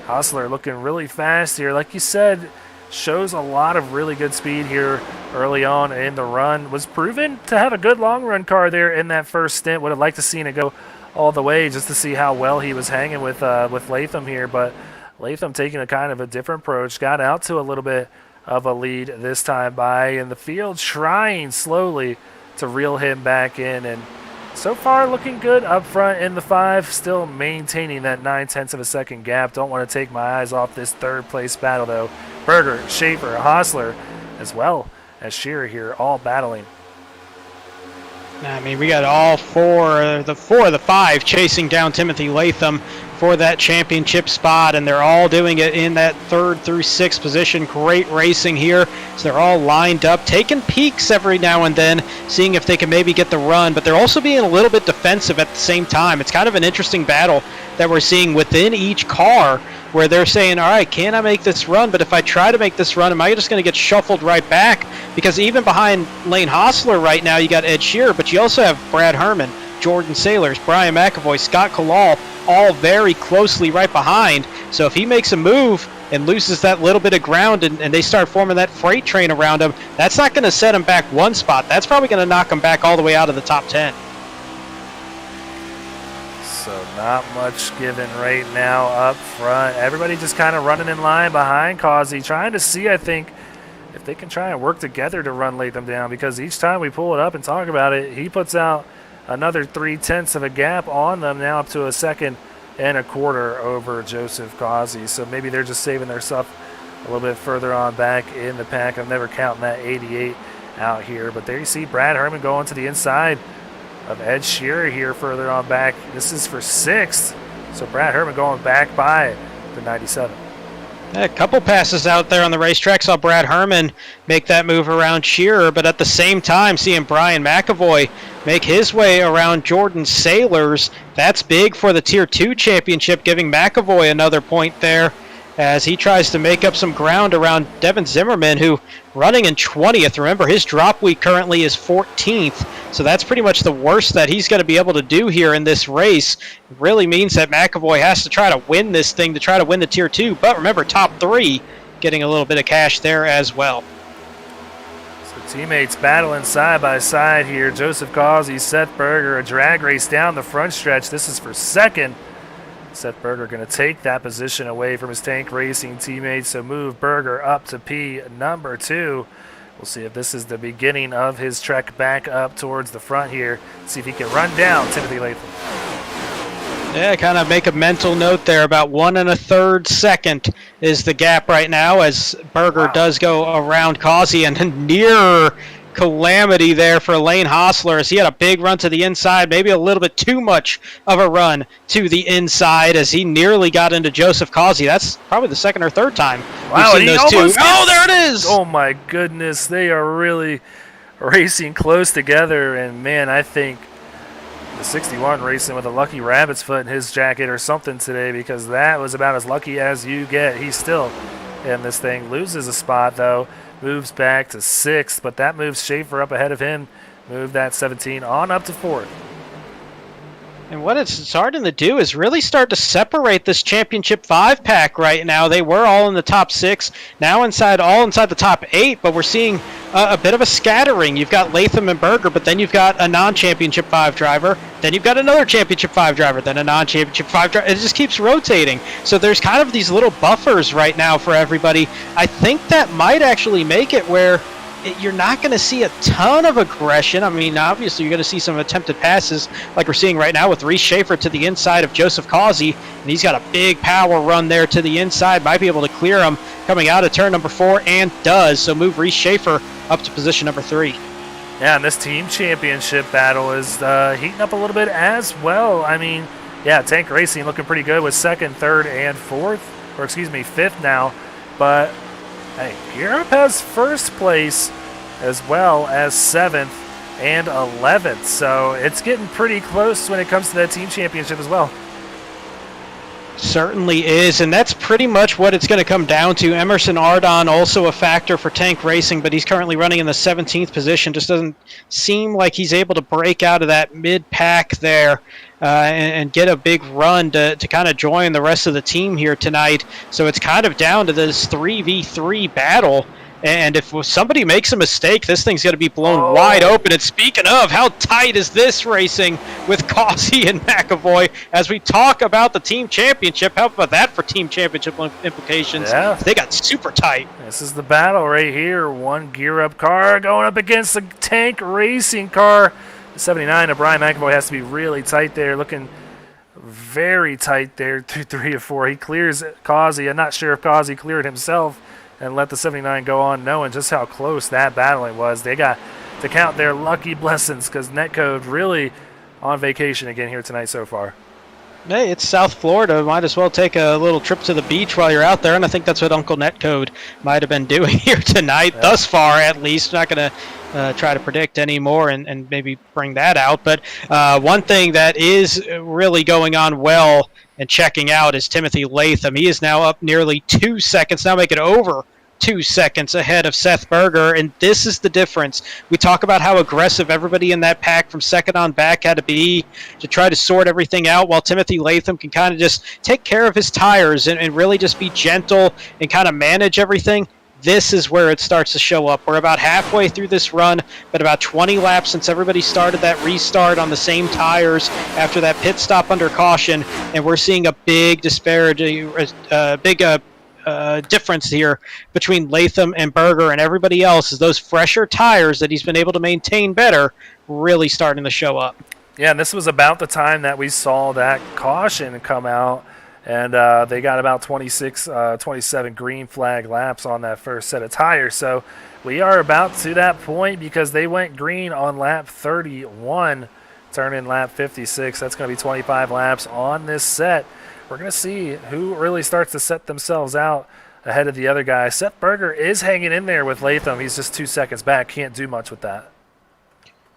Hustler looking really fast here. Like you said, shows a lot of really good speed here early on in the run. Was proven to have a good long run car there in that first stint. Would have liked to seen it go all the way just to see how well he was hanging with Latham here. But Latham taking a kind of a different approach. Got out to a little bit of a lead this time by in the field, trying slowly to reel him back in. And so far looking good up front in the 5, still maintaining that 9/10 of a second gap. Don't want to take my eyes off this 3rd place battle though. Berger, Schaefer, Hostler, as well as Shearer here, all battling. I mean, we got all four of the 5 chasing down Timothy Latham for that championship spot, and they're all doing it in that 3rd through 6th position. Great racing here. So they're all lined up, taking peeks every now and then, seeing if they can maybe get the run, but they're also being a little bit defensive at the same time. It's kind of an interesting battle that we're seeing within each car, where they're saying, all right, can I make this run? But if I try to make this run, am I just going to get shuffled right back? Because even behind Lane Hostler right now, you got Ed Shearer, but you also have Brad Herman, Jordan Sailors, Brian McAvoy, Scott Kalal, all very closely right behind. So if he makes a move and loses that little bit of ground and they start forming that freight train around him, that's not going to set him back one spot. That's probably going to knock him back all the way out of the top 10. So not much given right now up front. Everybody just kind of running in line behind Causey, trying to see, I think, if they can try and work together to run Latham down, because each time we pull it up and talk about it, he puts out another 3/10 of a gap on them, now up to a 2.25 seconds over Joseph Causey. So maybe they're just saving their stuff a little bit further on back in the pack. I'm never counting that 88 out here. But there you see Brad Herman going to the inside of Ed Shearer here further on back. This is for 6th. So Brad Herman going back by the 97. A couple passes out there on the racetrack. Saw Brad Herman make that move around Shearer, but at the same time seeing Brian McAvoy make his way around Jordan Sailors. That's big for the Tier 2 championship, giving McAvoy another point there as he tries to make up some ground around Devin Zimmerman, who running in 20th. Remember, his drop week currently is 14th, so that's pretty much the worst that he's going to be able to do here in this race. It really means that McAvoy has to try to win this thing to try to win the Tier 2, but remember, top 3 getting a little bit of cash there as well. So teammates battling side by side here. Joseph Causey, Seth Berger, a drag race down the front stretch. This is for 2nd. Seth Berger going to take that position away from his Tank Racing teammates, so move Berger up to P number 2. We'll see if this is the beginning of his trek back up towards the front here. See if he can run down Timothy Latham. Yeah, kind of make a mental note there. About 1 1/3 second is the gap right now as Berger does go around Causey, and near calamity there for Lane Hostler as he had a big run to the inside, maybe a little bit too much of a run to the inside as he nearly got into Joseph Causey. That's probably the 2nd or 3rd time we've seen those two. Oh, there it is! Oh my goodness, they are really racing close together, and man, I think the 61 racing with a lucky rabbit's foot in his jacket or something today, because that was about as lucky as you get. He's still in this thing, loses a spot though, moves back to 6th, but that moves Schaefer up ahead of him. Move that 17 on up to 4th. And what it's starting to do is really start to separate this championship 5-pack right now. They were all in the top 6, now all inside the top 8, but we're seeing a bit of a scattering. You've got Latham and Berger, but then you've got a non-championship 5 driver, then you've got another championship 5 driver, then a non-championship 5 driver. It just keeps rotating. So there's kind of these little buffers right now for everybody. I think that might actually make it where you're not going to see a ton of aggression. I mean, obviously, you're going to see some attempted passes like we're seeing right now with Reese Schaefer to the inside of Joseph Causey, and he's got a big power run there to the inside. Might be able to clear him coming out of turn number 4, and does. So move Reese Schaefer up to position number 3. Yeah, and this team championship battle is heating up a little bit as well. I mean, yeah, Tank Racing looking pretty good with second, third, and fifth now. But, hey, Europe has first place as well as 7th and 11th. So it's getting pretty close when it comes to that team championship as well. Certainly is, and that's pretty much what it's going to come down to. Emerson Ardon also a factor for Tank Racing, but he's currently running in the 17th position. Just doesn't seem like he's able to break out of that mid-pack there and get a big run to kind of join the rest of the team here tonight. So it's kind of down to this 3v3 battle. And if somebody makes a mistake, this thing's going to be blown wide open. And speaking of, how tight is this racing with Causey and McAvoy as we talk about the team championship? How about that for team championship implications? Yeah. They got super tight. This is the battle right here. One gear-up car going up against the Tank Racing car. The 79 of Brian McAvoy has to be really tight there, looking very tight there through 3 of 4. He clears Causey. I'm not sure if Causey cleared himself and let the 79 go on, knowing just how close that battling was. They got to count their lucky blessings because Netcode really on vacation again here tonight so far. Hey, it's South Florida. Might as well take a little trip to the beach while you're out there, and I think that's what Uncle Netcode might have been doing here tonight, thus far at least. Not going to try to predict anymore and maybe bring that out. But one thing that is really going on well and checking out is Timothy Latham. He is now up nearly 2 seconds, now making over 2 seconds ahead of Seth Berger, and this is the difference. We talk about how aggressive everybody in that pack from second on back had to be to try to sort everything out, while Timothy Latham can kind of just take care of his tires and really just be gentle and kind of manage everything. This is where it starts to show up. We're about halfway through this run, but about 20 laps since everybody started that restart on the same tires after that pit stop under caution, and we're seeing a big disparity, difference here between Latham and Berger and everybody else. Is those fresher tires that he's been able to maintain better really starting to show up. Yeah, and this was about the time that we saw that caution come out, and they got about 27 green flag laps on that first set of tires. So we are about to that point because they went green on lap 31, turn in lap 56. That's going to be 25 laps on this set. We're going to see who really starts to set themselves out ahead of the other guy. Seth Berger is hanging in there with Latham. He's just 2 seconds back. Can't do much with that.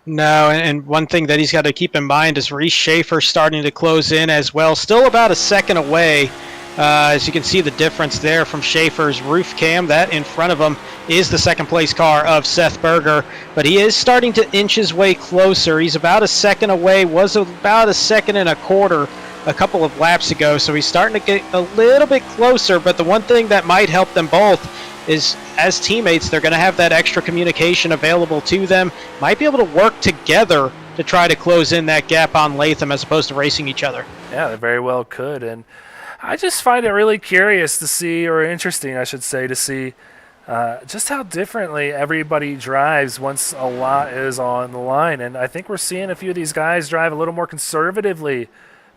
No, and one thing that he's got to keep in mind is Reese Schaefer starting to close in as well. Still about a second away. As you can see the difference there from Schaefer's roof cam. That in front of him is the second place car of Seth Berger. But he is starting to inch his way closer. He's about a second away. Was about a second and a quarter a couple of laps ago, so he's starting to get a little bit closer. But the one thing that might help them both is, as teammates, they're going to have that extra communication available to them, might be able to work together to try to close in that gap on Latham as opposed to racing each other. Yeah, they very well could, and I just find it really curious to see, or interesting I should say, to see just how differently everybody drives once a lot is on the line. And I think we're seeing a few of these guys drive a little more conservatively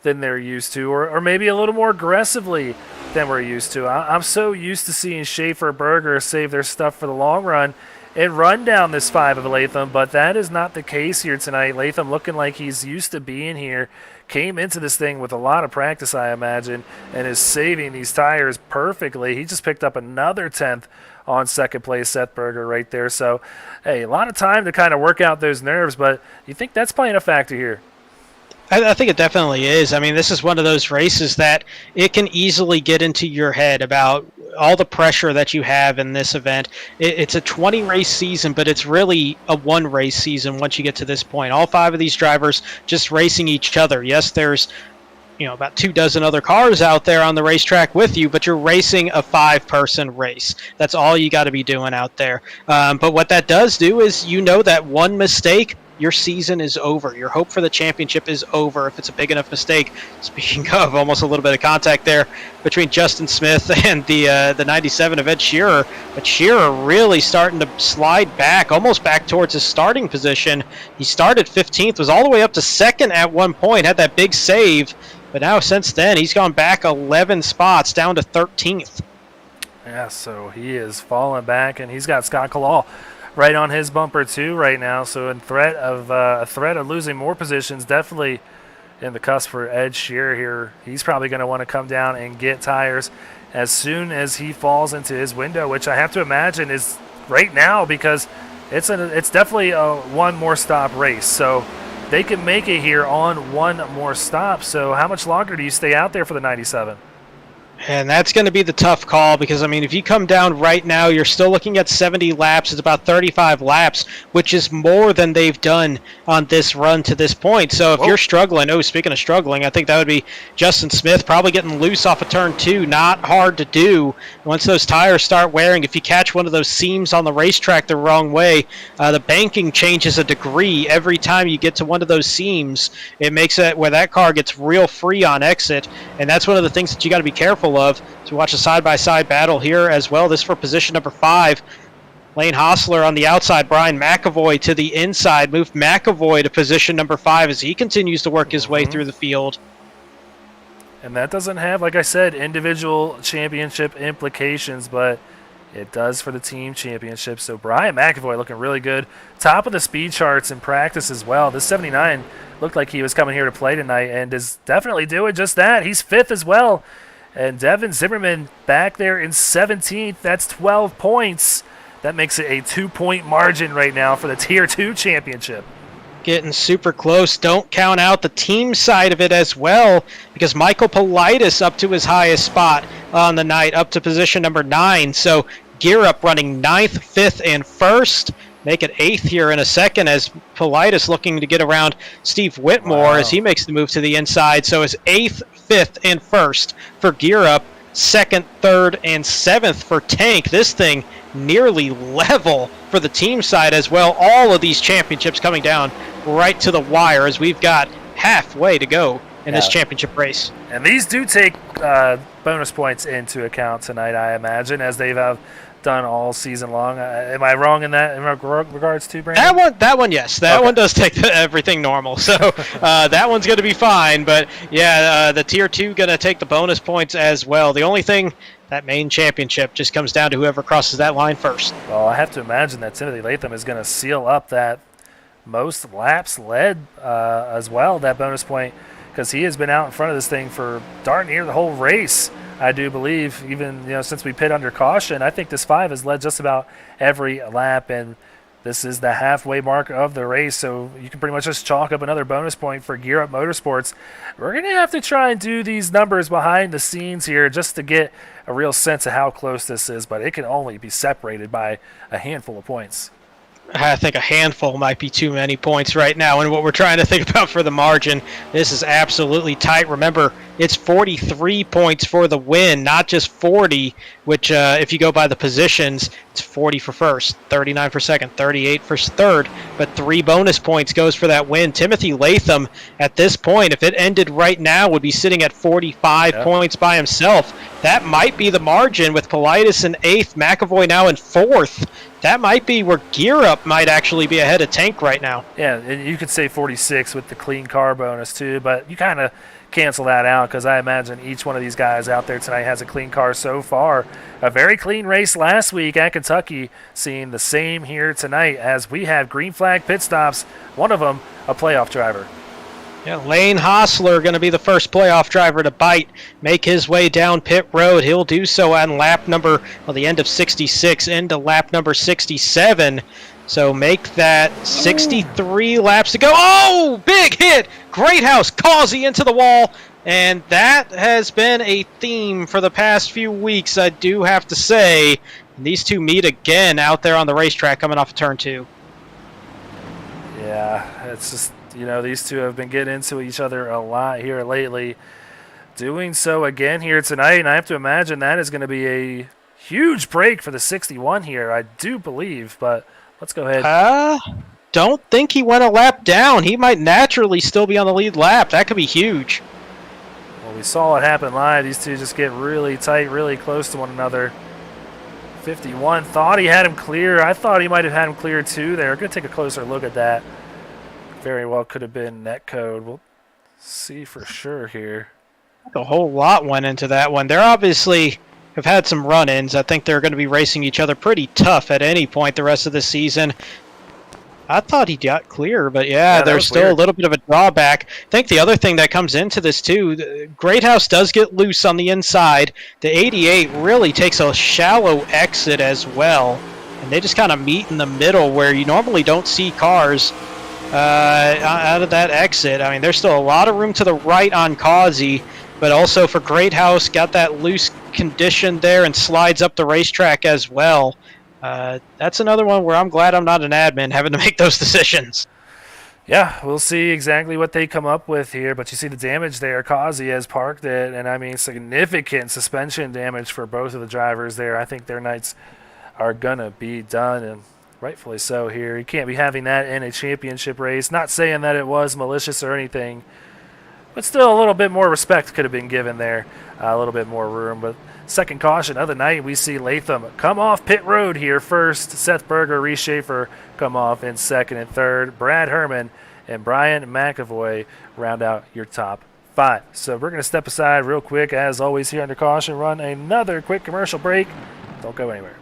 than they're used to, or maybe a little more aggressively than we're used to. I'm so used to seeing Schaefer, Berger save their stuff for the long run and run down this 5 of Latham, but that is not the case here tonight. Latham looking like he's used to being here, came into this thing with a lot of practice, I imagine, and is saving these tires perfectly. He just picked up another 10th on second place, Seth Berger right there. So, hey, a lot of time to kind of work out those nerves, but you think that's playing a factor here? I think it definitely is. I mean, this is one of those races that it can easily get into your head about all the pressure that you have in this event. It's a 20-race season, but it's really a one-race season once you get to this point. All 5 of these drivers just racing each other. Yes, there's about 24 other cars out there on the racetrack with you, but you're racing a 5-person race. That's all you got to be doing out there. But what that does do is that one mistake, your season is over. Your hope for the championship is over if it's a big enough mistake. Speaking of, almost a little bit of contact there between Justin Smith and the 97 of Ed Shearer. But Shearer really starting to slide back, almost back towards his starting position. He started 15th, was all the way up to second at one point, had that big save. But now since then, he's gone back 11 spots down to 13th. Yeah, so he is falling back, and he's got Scott Kalal right on his bumper too right now. So in threat of losing more positions, definitely in the cusp for Ed Shearer here. He's probably going to want to come down and get tires as soon as he falls into his window, which I have to imagine is right now because it's definitely a one more stop race. So they can make it here on one more stop. So how much longer do you stay out there for the 97? And that's going to be the tough call because, I mean, if you come down right now, you're still looking at 70 laps. It's about 35 laps, which is more than they've done on this run to this point. So if you're struggling, speaking of struggling, I think that would be Justin Smith probably getting loose off of turn 2. Not hard to do once those tires start wearing. If you catch one of those seams on the racetrack the wrong way, the banking changes a degree every time you get to one of those seams. It makes it where that car gets real free on exit, and that's one of the things that you got to be careful of. To watch a side-by-side battle here as well. This for position number 5. Lane Hostler on the outside. Brian McAvoy to the inside. Moved McAvoy to position number 5 as he continues to work his way through the field. And that doesn't have, like I said, individual championship implications, but it does for the team championship. So Brian McAvoy looking really good. Top of the speed charts in practice as well. This 79 looked like he was coming here to play tonight and is definitely doing just that. He's 5th as well. And Devin Zimmerman back there in 17th. That's 12 points. That makes it a 2-point margin right now for the Tier 2 championship. Getting super close. Don't count out the team side of it as well, because Michael Politis up to his highest spot on the night, up to position number 9. So Gear Up running 9th, 5th, and 1st. Make it 8th here in a second as Politis looking to get around Steve Whitmore as he makes the move to the inside. So it's 8th, 5th, and 1st for Gear Up. 2nd, 3rd, and 7th for Tank. This thing nearly level for the team side as well. All of these championships coming down right to the wire as we've got halfway to go in this championship race. And these do take bonus points into account tonight, I imagine, as they've done all season long. Am I wrong in that in regards to Brandon? That one, yes. That one does take everything normal. So that one's going to be fine. But yeah, the Tier 2 going to take the bonus points as well. The only thing, that main championship just comes down to whoever crosses that line first. Well, I have to imagine that Timothy Latham is going to seal up that most laps led as well, that bonus point, because he has been out in front of this thing for darn near the whole race. I do believe, even since we pit under caution, I think this 5 has led just about every lap, and this is the halfway mark of the race, so you can pretty much just chalk up another bonus point for Gear Up Motorsports. We're going to have to try and do these numbers behind the scenes here just to get a real sense of how close this is, but it can only be separated by a handful of points. I think a handful might be too many points right now. And what we're trying to think about for the margin, this is absolutely tight. Remember, it's 43 points for the win, not just 40, which if you go by the positions, it's 40 for first, 39 for second, 38 for third, but 3 bonus points goes for that win. Timothy Latham, at this point, if it ended right now, would be sitting at 45 points by himself. That might be the margin with Politis in 8th, McAvoy now in 4th. That might be where Gear Up might actually be ahead of Tank right now. Yeah, and you could say 46 with the clean car bonus too, but you kind of cancel that out because I imagine each one of these guys out there tonight has a clean car so far. A very clean race last week at Kentucky, seeing the same here tonight as we have green flag pit stops, one of them a playoff driver. Yeah, Lane Hostler going to be the first playoff driver to bite, make his way down pit road. He'll do so on lap number, the end of 66 into lap number 67. So make that 63 laps to go. Oh, big hit. Great house. Causey into the wall. And that has been a theme for the past few weeks, I do have to say. These two meet again out there on the racetrack coming off of turn 2. Yeah, it's just, these two have been getting into each other a lot here lately. Doing so again here tonight, and I have to imagine that is going to be a huge break for the 61 here, I do believe, but let's go ahead. Don't think he went a lap down. He might naturally still be on the lead lap. That could be huge. Well, we saw it happen live. These two just get really tight, really close to one another. 51 thought he had him clear. I thought he might have had him clear too there. We're going to take a closer look at that. Very well could have been netcode. We'll see for sure here. A whole lot went into that one. They're obviously have had some run-ins. I think they're going to be racing each other pretty tough at any point the rest of the season. I thought he got clear, but yeah there's still weird. a little bit of a drawback. I think the other thing that comes into this too, Great House does get loose on the inside. The 88 really takes a shallow exit as well, and they just kind of meet in the middle where you normally don't see cars out of that exit. I mean, there's still a lot of room to the right on Causey, but also for Great House, got that loose condition there and slides up the racetrack as well. That's another one where I'm glad I'm not an admin having to make those decisions. Yeah, we'll see exactly what they come up with here, but you see the damage there. Causey has parked it, and I mean significant suspension damage for both of the drivers there. I think their nights are going to be done, and rightfully so here. You can't be having that in a championship race. Not saying that it was malicious or anything, but still a little bit more respect could have been given there, a little bit more room. But second caution of the night, we see Latham come off pit road here first. Seth Berger, Reese Schaefer come off in second and third. Brad Herman and Brian McAvoy round out your top 5. So we're going to step aside real quick, as always, here under caution, run another quick commercial break. Don't go anywhere.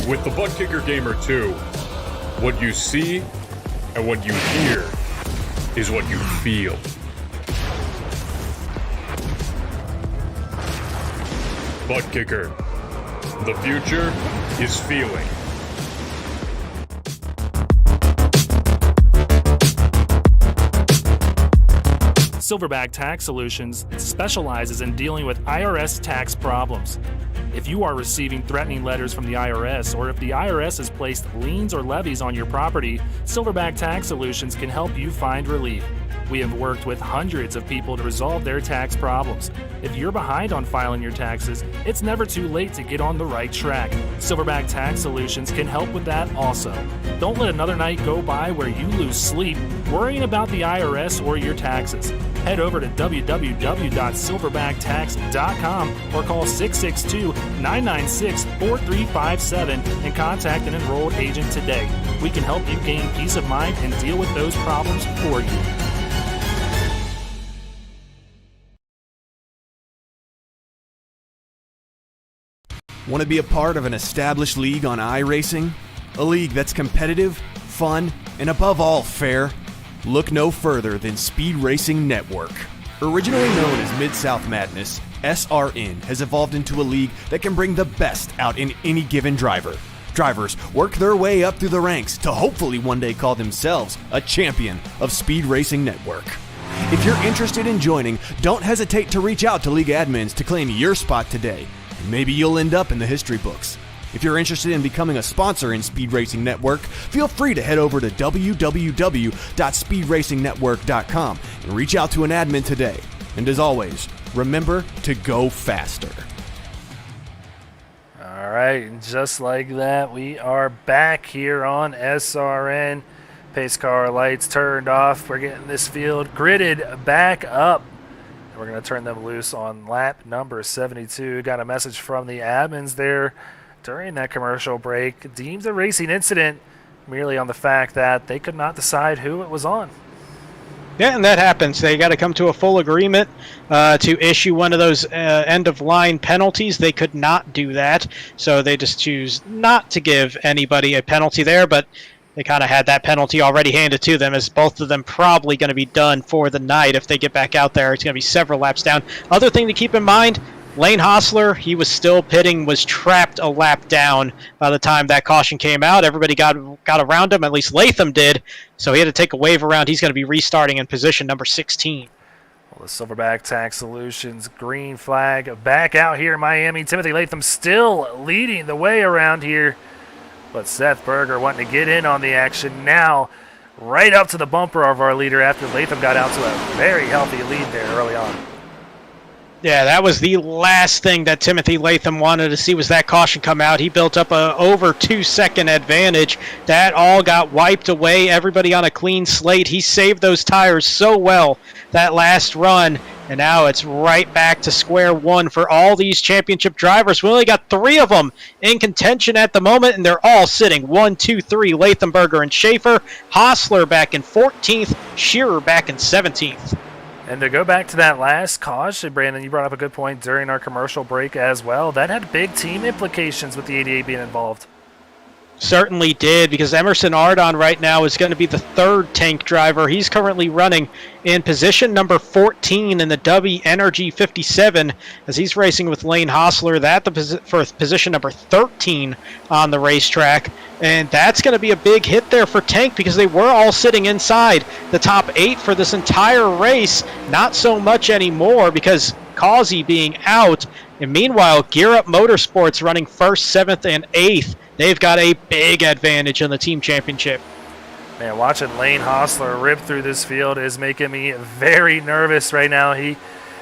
With the Butt Kicker Gamer 2, what you see and what you hear is what you feel. Butt Kicker. The future is feeling. Silverback Tax Solutions specializes in dealing with IRS tax problems. If you are receiving threatening letters from the IRS, or if the IRS has placed liens or levies on your property, Silverback Tax Solutions can help you find relief. We have worked with hundreds of people to resolve their tax problems. If you're behind on filing your taxes, it's never too late to get on the right track. Silverback Tax Solutions can help with that also. Don't let another night go by where you lose sleep worrying about the IRS or your taxes. Head over to www.silverbacttax.com or call 662-996-4357 and contact an enrolled agent today. We can help you gain peace of mind and deal with those problems for you. Want to be a part of an established league on iRacing? A league that's competitive, fun, and above all fair? Look no further than Speed Racing Network. Originally known as Mid-South Madness, SRN has evolved into a league that can bring the best out in any given driver. Drivers work their way up through the ranks to hopefully one day call themselves a champion of Speed Racing Network. If you're interested in joining, don't hesitate to reach out to league admins to claim your spot today. Maybe you'll end up in the history books. If you're interested in becoming a sponsor in Speed Racing Network, feel free to head over to www.speedracingnetwork.com and reach out to an admin today. And as always, remember to go faster. All right, and just like that, we are back here on SRN. Pace car lights turned off. We're getting this field gridded back up. We're going to turn them loose on lap number 72. Got a message from the admins there during that commercial break. Deemed a racing incident merely on the fact that they could not decide who it was on. Yeah, and that happens. They got to come to a full agreement to issue one of those end-of-line penalties. They could not do that, so they just choose not to give anybody a penalty there, but they kind of had that penalty already handed to them, as both of them probably going to be done for the night. If they get back out there, it's going to be several laps down. Other thing to keep in mind, Lane Hostler, he was still pitting, was trapped a lap down by the time that caution came out. Everybody got around him, at least Latham did, so he had to take a wave around. He's going to be restarting in position number 16. Well, the Silverback Tax Solutions green flag back out here in Miami. Timothy Latham still leading the way around here, but Seth Berger wanting to get in on the action now, right up to the bumper of our leader after Latham got out to a very healthy lead there early on. Yeah, that was the last thing that Timothy Latham wanted to see, was that caution come out. He built up a over 2-second advantage. That all got wiped away. Everybody on a clean slate. He saved those tires so well that last run, And now it's right back to square one for all these championship drivers. We only got 3 of them in contention at the moment, and they're all sitting 1, 2, 3. Lathamberger and Schaefer. Hostler back in 14th. Shearer back in 17th. And to go back to that last caution, Brandon, you brought up a good point during our commercial break as well. That had big team implications with the 88 being involved. Certainly did, because Emerson Ardon right now is going to be the 3rd tank driver. He's currently running in position number 14 in the W Energy 57 as he's racing with Lane Hostler. For position number 13 on the racetrack. And that's going to be a big hit there for Tank because they were all sitting inside the top 8 for this entire race. Not so much anymore because Causey being out. And meanwhile, Gear Up Motorsports running 1st, 7th, and 8th. They've got a big advantage in the team championship. Man, watching Lane Hostler rip through this field is making me very nervous right now. He,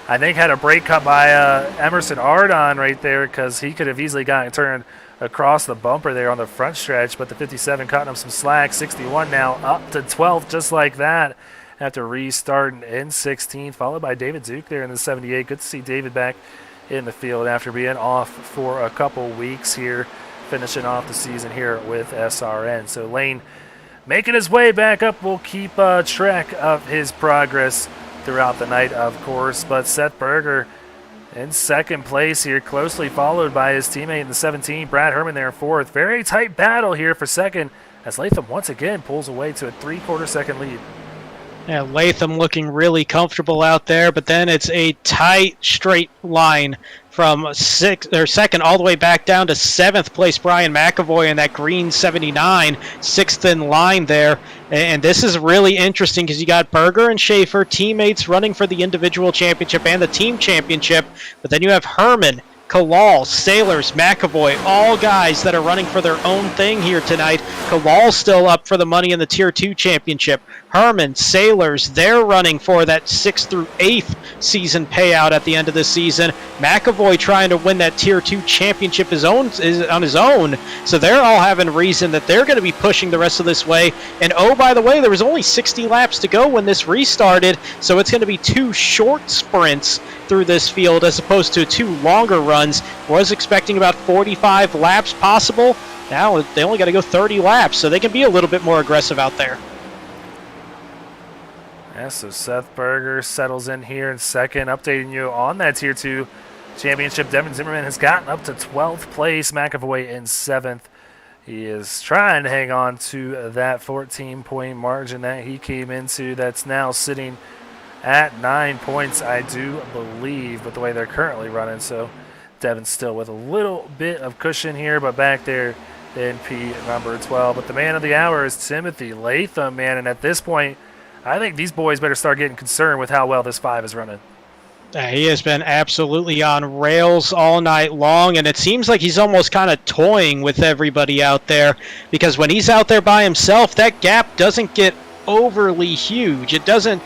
I think, had a brake cut by Emerson Ardon right there because he could have easily gotten turned across the bumper there on the front stretch, but the 57 cutting him some slack. 61 now up to 12th just like that after restarting in 16th, followed by David Duke there in the 78. Good to see David back in the field after being off for a couple weeks here, finishing off the season here with SRN. So Lane making his way back up. We'll keep track of his progress throughout the night, of course. But Seth Berger in 2nd place here, closely followed by his teammate in the 17, Brad Herman there in 4th. Very tight battle here for 2nd as Latham once again pulls away to a 3/4 second lead. Yeah, Latham looking really comfortable out there, but then it's a tight straight line from 2nd all the way back down to 7th place Brian McAvoy in that green 79, 6th in line there. And this is really interesting because you got Berger and Schaefer, teammates running for the individual championship and the team championship, but then you have Herman, Kalal, Sailors, McAvoy, all guys that are running for their own thing here tonight. Kalal's still up for the money in the Tier 2 championship. Herman, Sailors, they're running for that 6th through 8th season payout at the end of the season. McAvoy trying to win that Tier 2 championship is on his own. So they're all having reason that they're going to be pushing the rest of this way. And oh, by the way, there was only 60 laps to go when this restarted. So it's going to be 2 short sprints through this field as opposed to 2 longer runs. Was expecting about 45 laps possible. Now they only got to go 30 laps, so they can be a little bit more aggressive out there. Yeah, so Seth Berger settles in here in 2nd, updating you on that Tier 2 championship. Devin Zimmerman has gotten up to 12th place, McAvoy in 7th. He is trying to hang on to that 14-point margin that he came into. That's now sitting at 9 points, I do believe, with the way they're currently running. So Devin's still with a little bit of cushion here, but back there in P number 12. But the man of the hour is Timothy Latham, man. And at this point, I think these boys better start getting concerned with how well this 5 is running. He has been absolutely on rails all night long, and it seems like he's almost kind of toying with everybody out there because when he's out there by himself, that gap doesn't get overly huge. He doesn't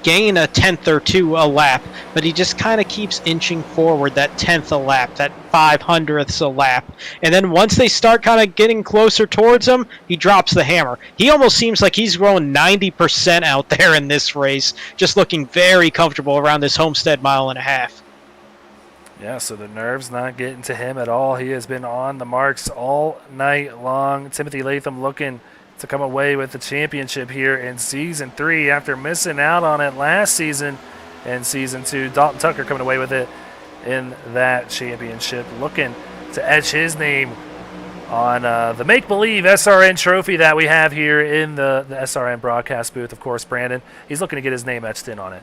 gain a 10th or 2 a lap, but he just kind of keeps inching forward that 10th a lap, that 500ths a lap. And then once they start kind of getting closer towards him, he drops the hammer. He almost seems like he's growing 90% out there in this race, just looking very comfortable around this Homestead mile and a half. Yeah, so the nerves not getting to him at all. He has been on the marks all night long. Timothy Latham looking to come away with the championship here in Season 3 after missing out on it last season in Season 2. Dalton Tucker coming away with it in that championship, looking to etch his name on the make-believe SRN trophy that we have here in the SRN broadcast booth. Of course, Brandon, he's looking to get his name etched in on it.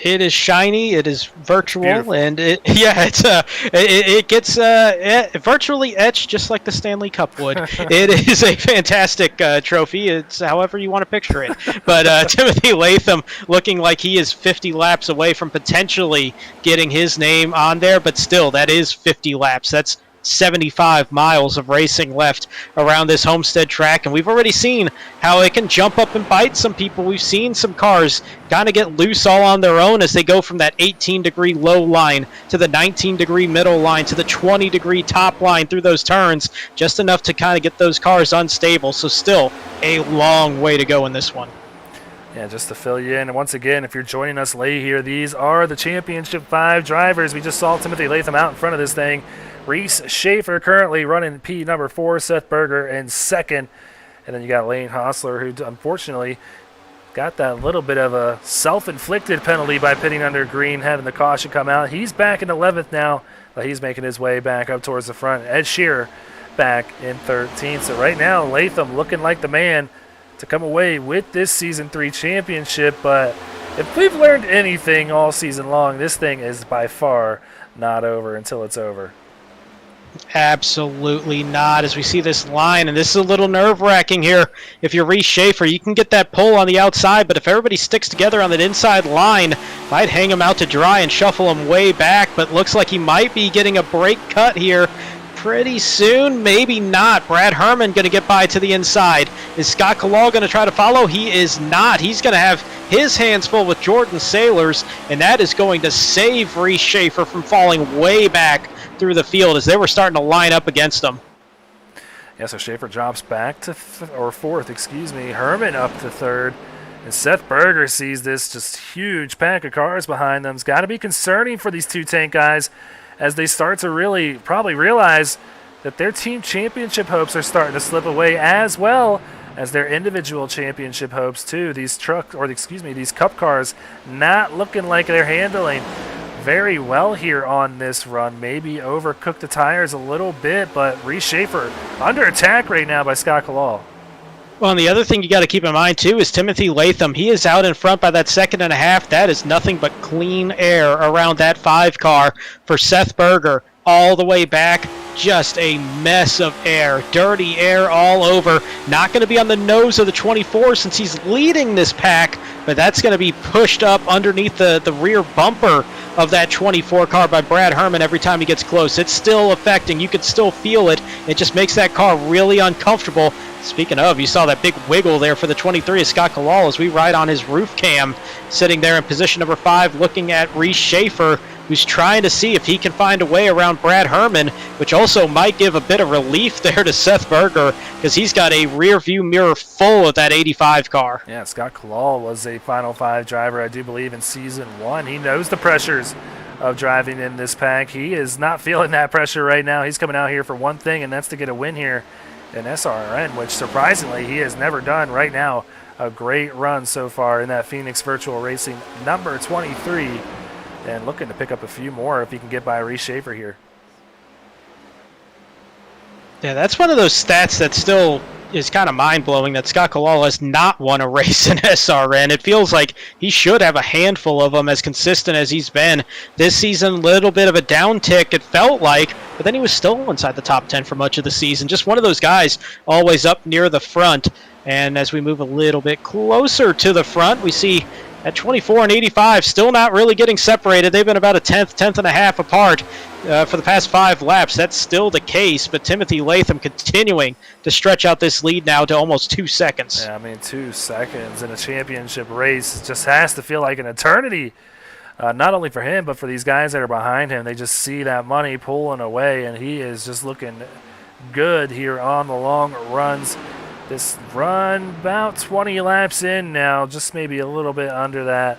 It is shiny. It is virtual, Beautiful. And it gets virtually etched just like the Stanley Cup would. It is a fantastic trophy. It's however you want to picture it. But Timothy Latham looking like he is 50 laps away from potentially getting his name on there, but still, that is 50 laps. That's 75 miles of racing left around this Homestead track, and we've already seen how it can jump up and bite some people. We've seen some cars kind of get loose all on their own as they go from that 18-degree low line to the 19-degree middle line to the 20-degree top line through those turns, just enough to kind of get those cars unstable. So still a long way to go in this one. Yeah, just to fill you in, and once again, if you're joining us late here, these are the Championship 5 drivers. We just saw Timothy Latham out in front of this thing. Reese Schaefer currently running P number 4, Seth Berger in second. And then you got Lane Hostler, who unfortunately got that little bit of a self-inflicted penalty by pitting under green, having the caution come out. He's back in 11th now, but he's making his way back up towards the front. Ed Shearer back in 13th. So right now, Latham looking like the man to come away with this Season 3 championship. But if we've learned anything all season long, this thing is by far not over until it's over. Absolutely not. As we see this line, and this is a little nerve-wracking here. If you're Reese Schaefer, you can get that pull on the outside, but if everybody sticks together on that inside line, might hang him out to dry and shuffle him way back, but looks like he might be getting a break cut here pretty soon. Maybe not. Brad Herman going to get by to the inside. Is Scott Kalal going to try to follow? He is not. He's going to have his hands full with Jordan Sailors, and that is going to save Reese Schaefer from falling way back through the field as they were starting to line up against them. Yeah, so Schaefer drops back to fourth, Herman up to third. And Seth Berger sees this just huge pack of cars behind them. It's got to be concerning for these two tank guys as they start to really probably realize that their team championship hopes are starting to slip away, as well as their individual championship hopes too. These these cup cars not looking like they're handling very well here on this run. Maybe overcooked the tires a little bit, but Reese Schaefer under attack right now by Scott Kalal. Well, and the other thing you got to keep in mind, too, is Timothy Latham. He is out in front by that second and a half. That is nothing but clean air around that 5 car for Seth Berger. All the way back, just a mess of air. Dirty air all over. Not going to be on the nose of the 24 since he's leading this pack, but that's going to be pushed up underneath the rear bumper of that 24 car by Brad Herman every time he gets close. It's still affecting. You can still feel it. It just makes that car really uncomfortable. Speaking of, you saw that big wiggle there for the 23 of Scott Kalal as we ride on his roof cam, sitting there in position number 5, looking at Reese Schaefer, who's trying to see if he can find a way around Brad Herman, which also might give a bit of relief there to Seth Berger because he's got a rear view mirror full of that 85 car. Yeah, Scott Kalal was a Final 5 driver, I do believe, in Season 1. He knows the pressures of driving in this pack. He is not feeling that pressure right now. He's coming out here for one thing, and that's to get a win here in SRN, which surprisingly he has never done. Right now, a great run so far in that Phoenix Virtual Racing number 23, and looking to pick up a few more if he can get by Reese Schaefer here. Yeah, that's one of those stats that still is kind of mind-blowing, that Scott Kalal has not won a race in SRN. It feels like he should have a handful of them, as consistent as he's been this season. Little bit of a downtick, it felt like, but then he was still inside the top 10 for much of the season. Just one of those guys always up near the front. And as we move a little bit closer to the front, we see at 24 and 85, still not really getting separated. They've been about a tenth and a half apart for the past 5 laps. That's still the case, but Timothy Latham continuing to stretch out this lead now to almost 2 seconds. Yeah, I mean, 2 seconds in a championship race just has to feel like an eternity, not only for him, but for these guys that are behind him. They just see that money pulling away, and he is just looking good here on the long runs. This run about 20 laps in now, just maybe a little bit under that,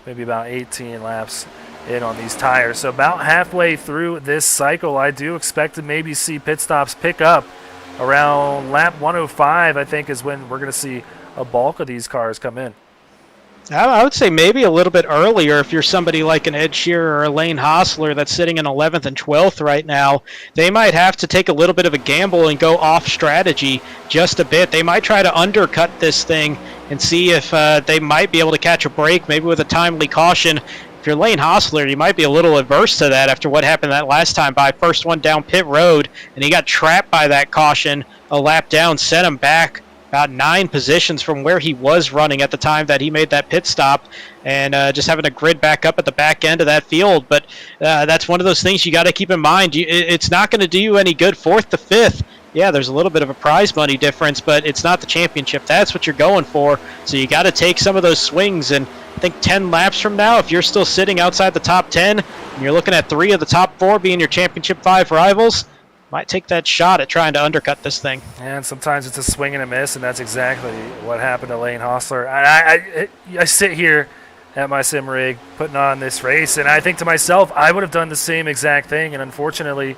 maybe about 18 laps in on these tires. So about halfway through this cycle, I do expect to maybe see pit stops pick up around lap 105, I think, is when we're going to see a bulk of these cars come in. I would say maybe a little bit earlier if you're somebody like an Ed Shearer or a Lane Hostler that's sitting in 11th and 12th right now. They might have to take a little bit of a gamble and go off strategy just a bit. They might try to undercut this thing and see if they might be able to catch a break, maybe with a timely caution. If you're Lane Hostler, you might be a little adverse to that after what happened that last time by first one down pit road, and he got trapped by that caution a lap down, sent him back about 9 positions from where he was running at the time that he made that pit stop, and just having to grid back up at the back end of that field. But that's one of those things you got to keep in mind. It's not going to do you any good 4th to 5th. Yeah, there's a little bit of a prize money difference, but it's not the championship. That's what you're going for. So you got to take some of those swings. And I think 10 laps from now, if you're still sitting outside the top 10, and you're looking at 3 of the top 4 being your championship 5 rivals, might take that shot at trying to undercut this thing. And sometimes it's a swing and a miss, and that's exactly what happened to Lane Hostler. I sit here at my sim rig putting on this race, and I think to myself, I would have done the same exact thing, and unfortunately,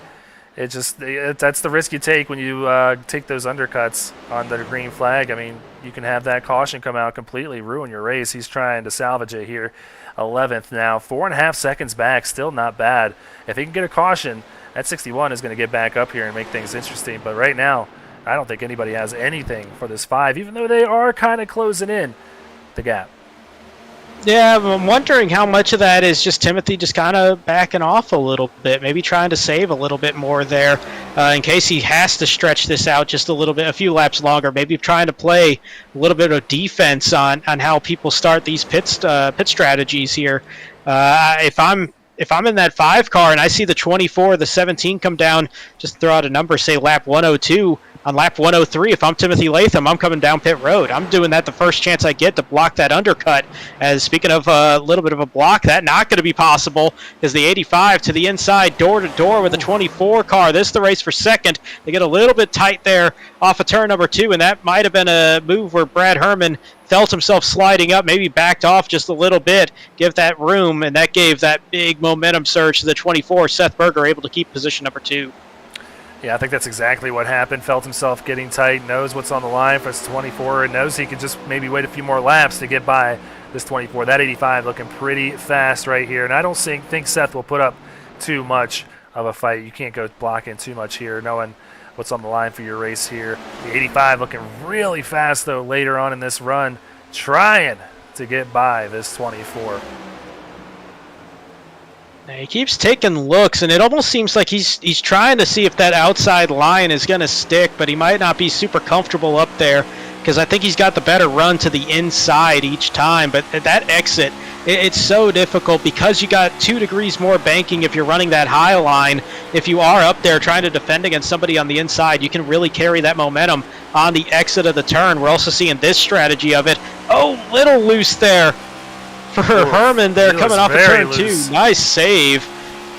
that's the risk you take when you take those undercuts on the green flag. I mean, you can have that caution come out, completely ruin your race. He's trying to salvage it here. 11th now, 4.5 seconds back, still not bad. If he can get a caution, that 61 is going to get back up here and make things interesting. But right now, I don't think anybody has anything for this 5, even though they are kind of closing in the gap. Yeah, I'm wondering how much of that is just Timothy just kind of backing off a little bit, maybe trying to save a little bit more there in case he has to stretch this out just a little bit, a few laps longer, maybe trying to play a little bit of defense on how people start these pit strategies here. If I'm in that 5 car and I see the 24, the 17 come down, just throw out a number, say lap 102. On lap 103, if I'm Timothy Latham, I'm coming down pit road. I'm doing that the first chance I get to block that undercut. As speaking of a little bit of a block, that not going to be possible because the 85 to the inside, door to door with the 24 car. This is the race for second. They get a little bit tight there off of turn number 2, and that might have been a move where Brad Herman felt himself sliding up, maybe backed off just a little bit, give that room, and that gave that big momentum surge to the 24. Seth Berger able to keep position number 2. Yeah, I think that's exactly what happened. Felt himself getting tight, knows what's on the line for his 24, and knows he can just maybe wait a few more laps to get by this 24. That 85 looking pretty fast right here, and I don't think Seth will put up too much of a fight. You can't go blocking too much here, knowing what's on the line for your race here. The 85 looking really fast, though, later on in this run, trying to get by this 24. He keeps taking looks, and it almost seems like he's trying to see if that outside line is going to stick, but he might not be super comfortable up there because I think he's got the better run to the inside each time. But that exit, it's so difficult because you got 2 degrees more banking if you're running that high line. If you are up there trying to defend against somebody on the inside, you can really carry that momentum on the exit of the turn. We're also seeing this strategy of it. Oh, little loose there for Herman there coming off of turn loose. 2. Nice save.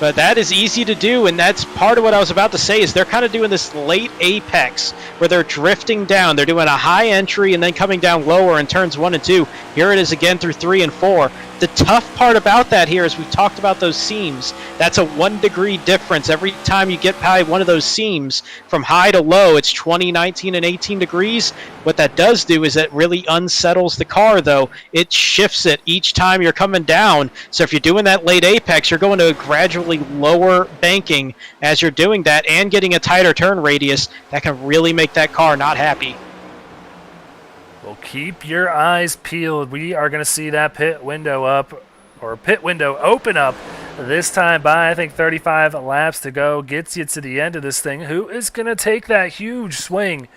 But that is easy to do, and that's part of what I was about to say is they're kind of doing this late apex where they're drifting down. They're doing a high entry and then coming down lower in turns 1 and 2. Here it is again through 3 and 4. The tough part about that here is we've talked about those seams. That's a 1 degree difference. Every time you get by one of those seams from high to low, it's 20, 19, and 18 degrees. What that does do is it really unsettles the car, though. It shifts it each time you're coming down. So if you're doing that late apex, you're going to a gradually lower banking as you're doing that and getting a tighter turn radius. That can really make that car not happy. Well, keep your eyes peeled. We are going to see that pit window open up this time by, I think, 35 laps to go. Gets you to the end of this thing. Who is going to take that huge swing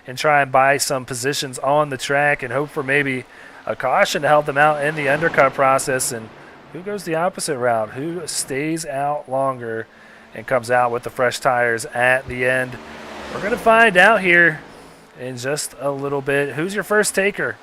and try and buy some positions on the track and hope for maybe a caution to help them out in the undercut process? And who goes the opposite route? Who stays out longer and comes out with the fresh tires at the end? We're going to find out here in just a little bit. Who's your first taker?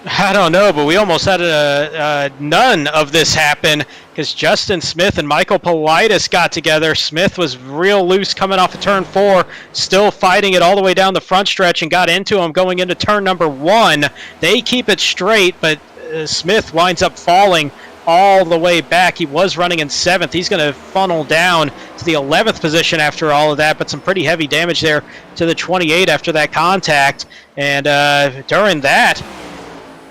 I don't know, but we almost had none of this happen because Justin Smith and Michael Politis got together. Smith was real loose coming off of turn 4, still fighting it all the way down the front stretch and got into him going into turn number 1. They keep it straight, but Smith winds up falling all the way back. He was running in 7th. He's going to funnel down to the 11th position after all of that, but some pretty heavy damage there to the 28 after that contact. And during that,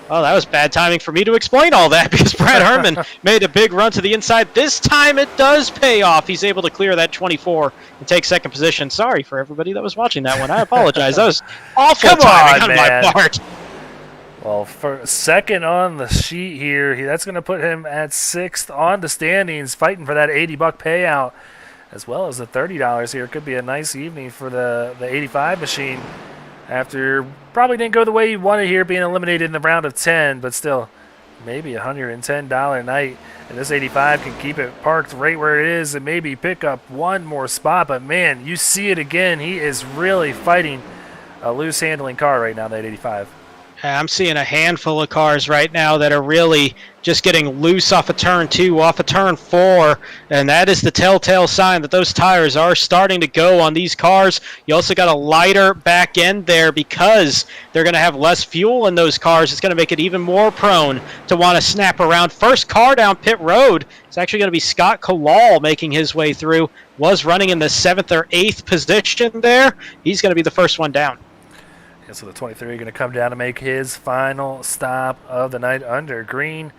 oh, that was bad timing for me to explain all that because Brad Herman made a big run to the inside. This time it does pay off. He's able to clear that 24 and take second position. Sorry for everybody that was watching that one. I apologize. That was awful timing on my part. Well, for second on the sheet here, that's going to put him at 6th on the standings, fighting for that $80 payout, as well as the $30 here. Could be a nice evening for the 85 machine after probably didn't go the way you wanted here, being eliminated in the round of 10, but still maybe a $110 night. And this 85 can keep it parked right where it is and maybe pick up one more spot. But, man, you see it again. He is really fighting a loose handling car right now, that 85. I'm seeing a handful of cars right now that are really just getting loose off of turn 2, off of turn 4, and that is the telltale sign that those tires are starting to go on these cars. You also got a lighter back end there because they're going to have less fuel in those cars. It's going to make it even more prone to want to snap around. First car down pit road is actually going to be Scott Kalal making his way through. Was running in the 7th or 8th position there. He's going to be the first one down. Yeah, so the 23 going to come down to make his final stop of the night under green.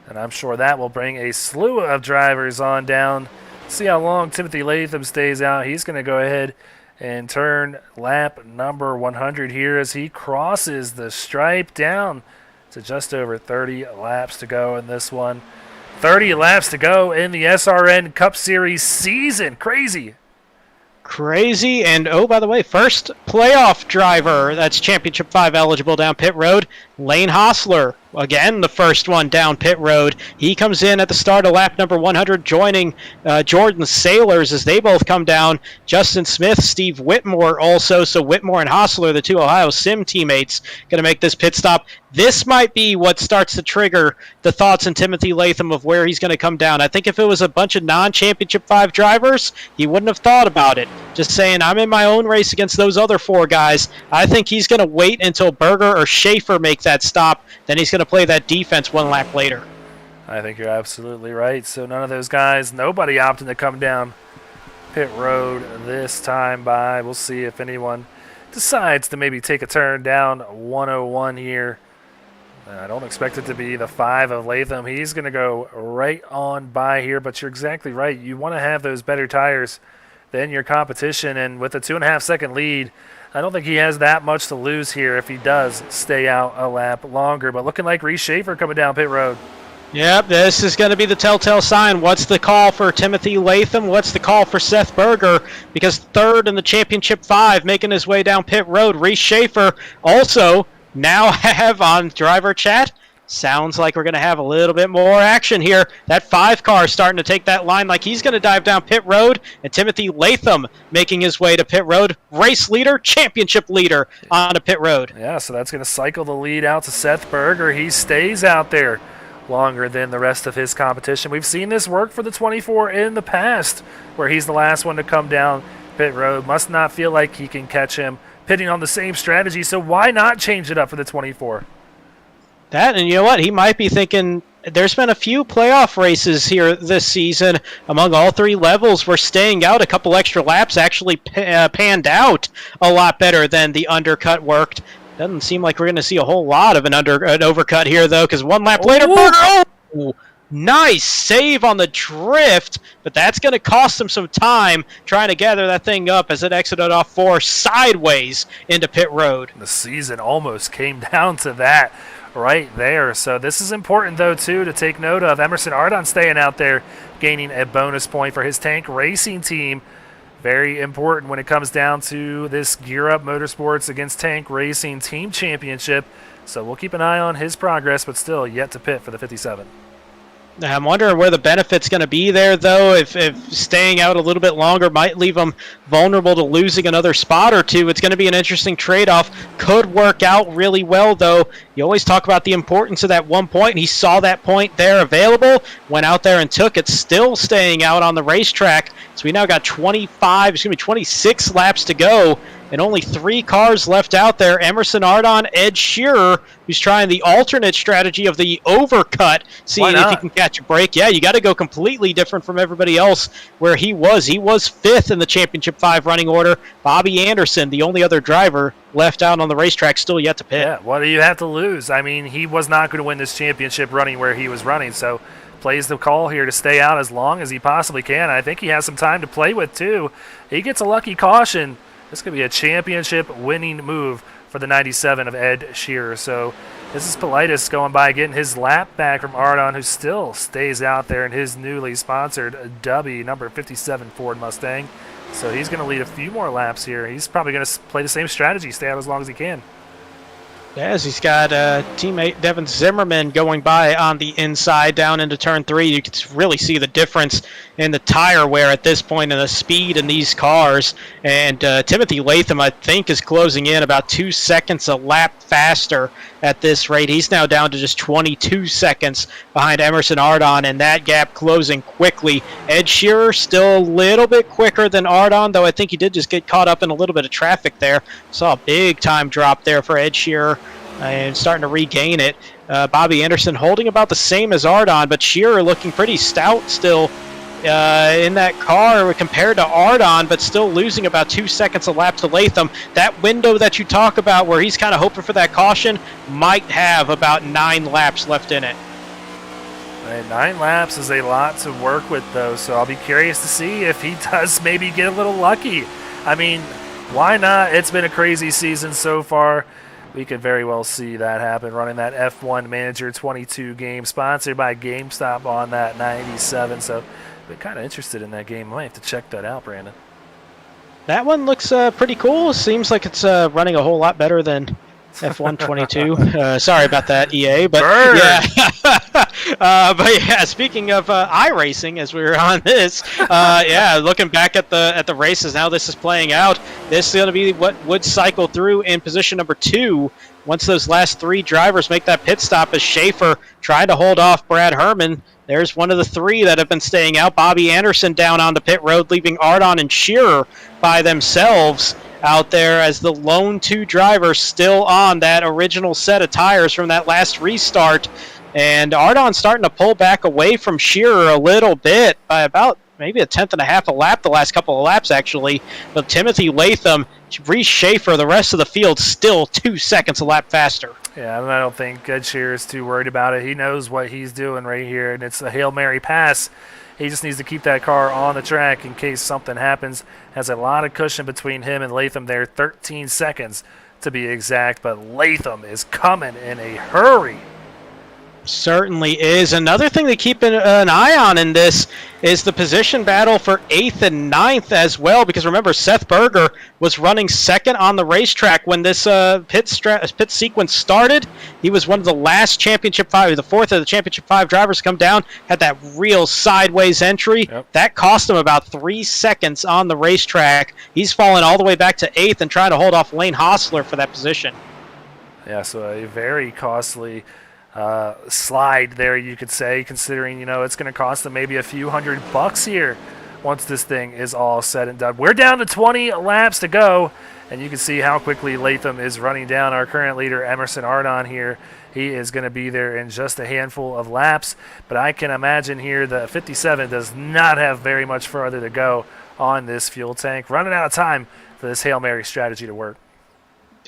And I'm sure that will bring a slew of drivers on down. See how long Timothy Latham stays out. He's going to go ahead and turn lap number 100 here as he crosses the stripe down to just over 30 laps to go in this one. 30 laps to go in the SRN Cup Series season. Crazy. Crazy. And, oh, by the way, first playoff driver that's Championship 5 eligible down pit road, Lane Hostler. Again, the first one down pit road. He comes in at the start of lap number 100, joining Jordan Sailors as they both come down. Justin Smith, Steve Whitmore also. So Whitmore and Hostler, the two Ohio Sim teammates, going to make this pit stop. This might be what starts to trigger the thoughts in Timothy Latham of where he's going to come down. I think if it was a bunch of non-Championship 5 drivers, he wouldn't have thought about it. Just saying, I'm in my own race against those other 4 guys. I think he's going to wait until Berger or Schaefer make that stop. Then he's going to play that defense one lap later. I think you're absolutely right. So none of those guys, nobody opting to come down pit road this time by. We'll see if anyone decides to maybe take a turn down 101 here. I don't expect it to be the 5 of Latham. He's going to go right on by here, but you're exactly right. You want to have those better tires than your competition, and with a 2.5-second lead, I don't think he has that much to lose here if he does stay out a lap longer. But looking like Reese Schaefer coming down pit road. Yep, this is going to be the telltale sign. What's the call for Timothy Latham? What's the call for Seth Berger? Because third in the Championship 5, making his way down pit road, Reese Schaefer also now have on driver chat. Sounds like we're going to have a little bit more action here. That 5 car starting to take that line like he's going to dive down pit road. And Timothy Latham making his way to pit road. Race leader, championship leader on a pit road. Yeah, so that's going to cycle the lead out to Seth Berger. He stays out there longer than the rest of his competition. We've seen this work for the 24 in the past, where he's the last one to come down pit road. Must not feel like he can catch him pitting on the same strategy. So why not change it up for the 24? That, and you know what? He might be thinking there's been a few playoff races here this season among all 3 levels where staying out a couple extra laps actually panned out a lot better than the undercut worked. Doesn't seem like we're going to see a whole lot of an overcut here, though, because 1 lap later, Berger, nice save on the drift, but that's going to cost him some time trying to gather that thing up as it exited off 4 sideways into pit road. The season almost came down to that right there. So this is important, though, too, to take note of. Emerson Ardon staying out there, gaining a bonus point for his Tank Racing team. Very important when it comes down to this Gear Up Motorsports against Tank Racing Team Championship. So we'll keep an eye on his progress, but still yet to pit for the 57. I'm wondering where the benefit's going to be there, though. If staying out a little bit longer might leave him vulnerable to losing another spot or two. It's going to be an interesting trade-off. Could work out really well, though. You always talk about the importance of that 1 point. He saw that point there available, went out there and took it, still staying out on the racetrack. So we now got 26 laps to go, and only 3 cars left out there. Emerson Ardon, Ed Shearer, who's trying the alternate strategy of the overcut, seeing if he can catch a break. Yeah, you got to go completely different from everybody else where he was. He was 5th in the Championship 5 running order. Bobby Anderson, the only other driver left out on the racetrack, still yet to pit. Yeah, what do you have to lose? I mean, he was not going to win this championship running where he was running, so plays the call here to stay out as long as he possibly can. I think he has some time to play with, too. He gets a lucky caution. This could be a championship winning move for the 97 of Ed Shearer. So this is Politis going by, getting his lap back from Ardon, who still stays out there in his newly sponsored W, number 57 Ford Mustang. So he's going to lead a few more laps here. He's probably going to play the same strategy, stay out as long as he can. As he's got teammate Devin Zimmerman going by on the inside down into turn 3. You can really see the difference in the tire wear at this point and the speed in these cars. And Timothy Latham, I think, is closing in about 2 seconds a lap faster at this rate. He's now down to just 22 seconds behind Emerson Ardon, and that gap closing quickly. Ed Shearer still a little bit quicker than Ardon, though I think he did just get caught up in a little bit of traffic there. Saw a big time drop there for Ed Shearer. And starting to regain it. Bobby Anderson holding about the same as Ardon, but Shearer looking pretty stout still in that car compared to Ardon, but still losing about 2 seconds a lap to Latham. That window that you talk about where he's kind of hoping for that caution might have about 9 laps left in it. 9 laps is a lot to work with, though, so I'll be curious to see if he does maybe get a little lucky. I mean, why not? It's been a crazy season so far. We could very well see that happen, running that F1 Manager 22 game, sponsored by GameStop on that 97. So we're kind of interested in that game. I might have to check that out, Brandon. That one looks pretty cool. Seems like it's running a whole lot better than F1 22. Sorry about that, EA. But Burn. but yeah, speaking of iRacing, as we were on this, looking back at the races, how this is playing out, this is going to be what would cycle through in position number 2 once those last 3 drivers make that pit stop, as Schaefer trying to hold off Brad Herman. There's one of the 3 that have been staying out. Bobby Anderson down onto pit road, leaving Ardon and Shearer by themselves out there as the lone 2 drivers still on that original set of tires from that last restart. And Ardon starting to pull back away from Shearer a little bit by about maybe 1/10.5 a lap, the last couple of laps actually. But Timothy Latham, Reese Schaefer, the rest of the field still 2 seconds a lap faster. Yeah, I don't think Ed Shearer is too worried about it. He knows what he's doing right here, and it's a Hail Mary pass. He just needs to keep that car on the track in case something happens. Has a lot of cushion between him and Latham there, 13 seconds to be exact, but Latham is coming in a hurry. Certainly is. Another thing to keep an eye on in this is the position battle for 8th and 9th as well, because remember, Seth Berger was running 2nd on the racetrack when this pit sequence started. He was one of the last Championship 5, the 4th of the Championship 5 drivers to come down, had that real sideways entry. Yep. That cost him about 3 seconds on the racetrack. He's fallen all the way back to 8th and trying to hold off Lane Hostler for that position. Yeah, so a very costly slide there, you could say, considering, it's going to cost them maybe a few $100 here once this thing is all said and done. We're down to 20 laps to go, and you can see how quickly Latham is running down our current leader, Emerson Ardon here. He is going to be there in just a handful of laps, but I can imagine here the 57 does not have very much further to go on this fuel tank. Running out of time for this Hail Mary strategy to work.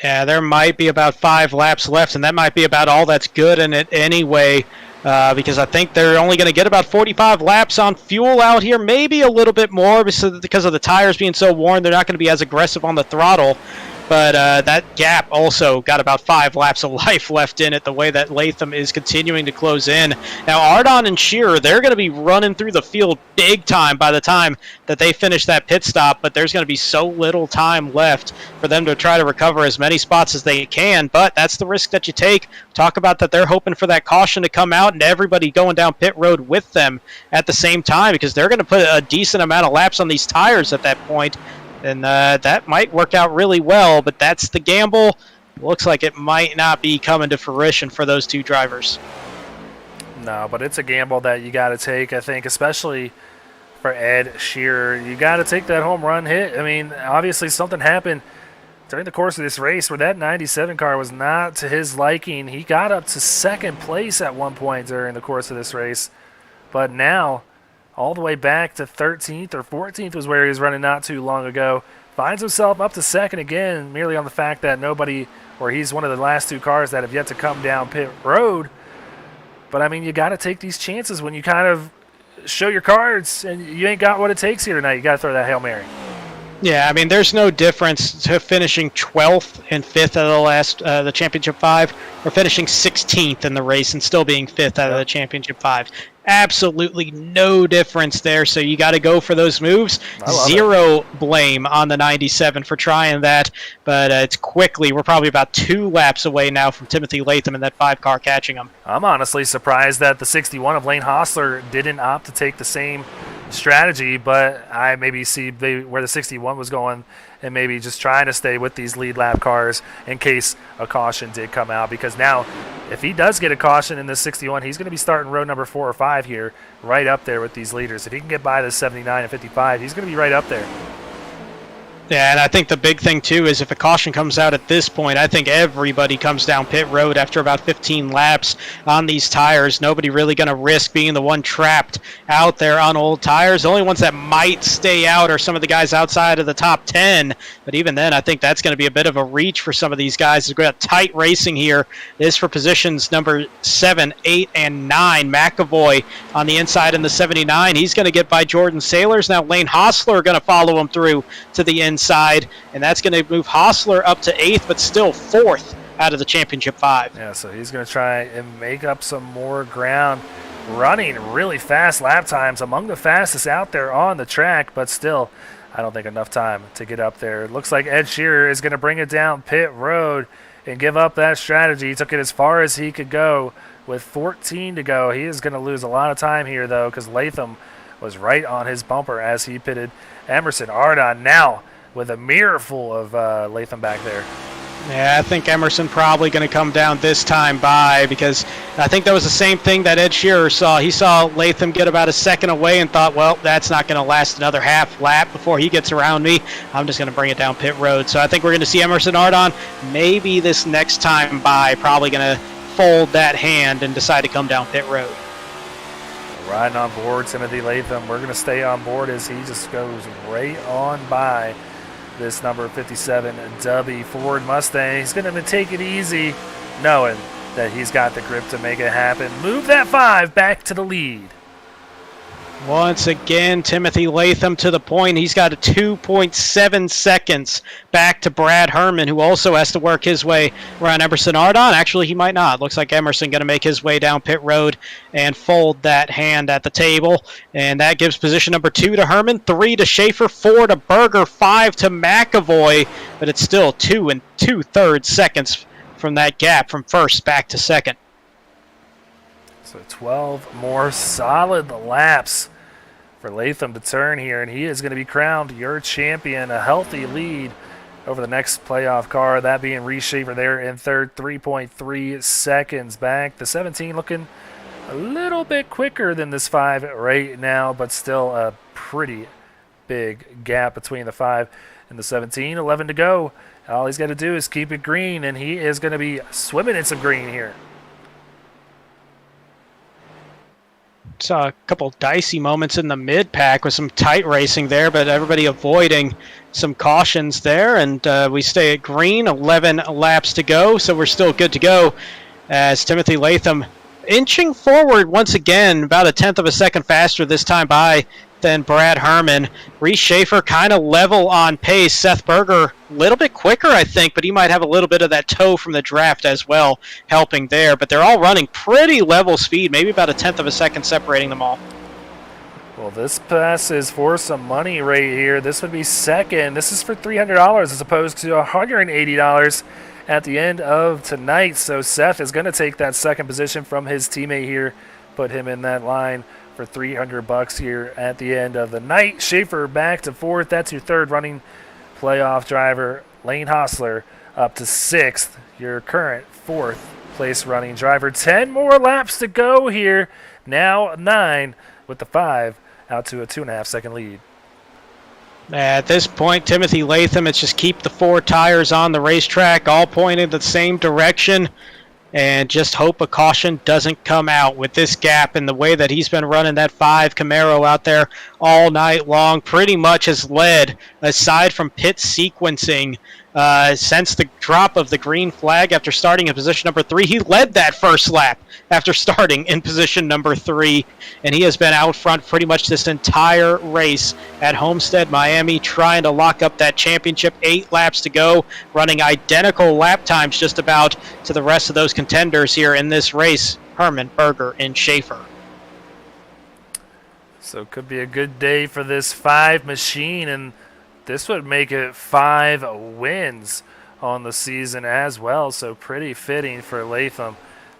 Yeah, there might be about 5 laps left, and that might be about all that's good in it anyway, because I think they're only going to get about 45 laps on fuel out here, maybe a little bit more because of the tires being so worn. They're not going to be as aggressive on the throttle. But that gap also got about 5 laps of life left in it, the way that Latham is continuing to close in. Now, Ardon and Shearer, they're going to be running through the field big time by the time that they finish that pit stop, but there's going to be so little time left for them to try to recover as many spots as they can. But that's the risk that you take. Talk about that they're hoping for that caution to come out and everybody going down pit road with them at the same time, because they're going to put a decent amount of laps on these tires at that point. And that might work out really well, but that's the gamble. Looks like it might not be coming to fruition for those 2 drivers. No, but it's a gamble that you got to take, I think, especially for Ed Shearer. You got to take that home run hit. I mean, obviously something happened during the course of this race where that 97 car was not to his liking. He got up to 2nd place at one point during the course of this race, but now all the way back to 13th or 14th was where he was running not too long ago. Finds himself up to 2nd again, merely on the fact that he's one of the last 2 cars that have yet to come down pit road. But, I mean, you got to take these chances when you kind of show your cards and you ain't got what it takes here tonight. You got to throw that Hail Mary. Yeah, I mean, there's no difference to finishing 12th and 5th out of the Championship 5 or finishing 16th in the race and still being 5th out of the Championship 5. absolutely no difference there. So you got to go for those moves. I love Zero blame on the 97 for trying that, but it's quickly. We're probably about 2 laps away now from Timothy Latham and that 5 car catching him. I'm honestly surprised that the 61 of Lane Hostler didn't opt to take the same strategy, but I maybe see where the 61 was going and maybe just trying to stay with these lead lap cars in case a caution did come out, because now if he does get a caution in this 61, he's going to be starting row number 4 or 5 here, right up there with these leaders. If he can get by the 79 and 55, he's going to be right up there. Yeah, and I think the big thing, too, is if a caution comes out at this point, I think everybody comes down pit road after about 15 laps on these tires. Nobody really going to risk being the one trapped out there on old tires. The only ones that might stay out are some of the guys outside of the top 10. But even then, I think that's going to be a bit of a reach for some of these guys. We've got tight racing here. This for positions number 7, 8, and 9. McAvoy on the inside in the 79. He's going to get by Jordan Sailors. Now Lane Hostler going to follow him through to the inside, and that's going to move Hostler up to 8th, but still 4th out of the championship 5. Yeah, so he's going to try and make up some more ground, running really fast lap times, among the fastest out there on the track, but still, I don't think enough time to get up there. It looks like Ed Shearer is going to bring it down pit road and give up that strategy. He took it as far as he could go with 14 to go. He is going to lose a lot of time here, though, because Latham was right on his bumper as he pitted. Emerson Ardon now with a mirror full of Latham back there. Yeah, I think Emerson probably going to come down this time by, because I think that was the same thing that Ed Shearer saw. He saw Latham get about a second away and thought, well, that's not going to last another half lap before he gets around me. I'm just going to bring it down pit road. So I think we're going to see Emerson Ardon maybe this next time by probably going to fold that hand and decide to come down pit road. Riding on board Timothy Latham. We're going to stay on board as he just goes right on by this number 57 W Ford Mustang. He's going to take it easy, knowing that he's got the grip to make it happen. Move that 5 back to the lead. Once again, Timothy Latham to the point. He's got a 2.7 seconds back to Brad Herman, who also has to work his way around Emerson Ardon. Actually, he might not. Looks like Emerson going to make his way down pit road and fold that hand at the table. And that gives position number 2 to Herman, 3 to Schaefer, 4 to Berger, 5 to McAvoy. But it's still 2 2/3 seconds from that gap from first back to second. So 12 more solid laps for Latham to turn here, and he is going to be crowned your champion. A healthy lead over the next playoff car, that being Reese Schaefer there in third, 3.3 seconds back. The 17 looking a little bit quicker than this 5 right now, but still a pretty big gap between the 5 and the 17. 11 to go. All he's got to do is keep it green, and he is going to be swimming in some green here. Saw a couple dicey moments in the mid-pack with some tight racing there, but everybody avoiding some cautions there, and we stay at green. 11 laps to go, so we're still good to go as Timothy Latham inching forward once again, about a 1/10 of a second faster this time by than Brad Herman. Reese Schaefer kind of level on pace. Seth Berger a little bit quicker, I think, but he might have a little bit of that toe from the draft as well helping there. But they're all running pretty level speed, maybe about a 1/10 of a second separating them all. Well, this pass is for some money right here. This would be second. This is for $300 as opposed to $180 at the end of tonight. So Seth is going to take that second position from his teammate here, put him in that line for $300 here at the end of the night. Schaefer back to 4th. That's your third running playoff driver. Lane Hostler up to 6th, your current 4th place running driver. 10 more laps to go here. Now 9 with the 5 out to a 2.5 second lead. At this point, Timothy Latham, it's just keep the 4 tires on the racetrack, all pointing the same direction, and just hope a caution doesn't come out with this gap and the way that he's been running that 5 Camaro out there all night long. Pretty much has led, aside from pit sequencing, since the drop of the green flag after starting in position number 3. He led that first lap after starting in position number 3, and he has been out front pretty much this entire race at Homestead, Miami, trying to lock up that championship. 8 laps to go, running identical lap times just about to the rest of those contenders here in this race, Herman, Berger, and Schaefer. So it could be a good day for this 5 machine, and this would make it 5 wins on the season as well. So pretty fitting for Latham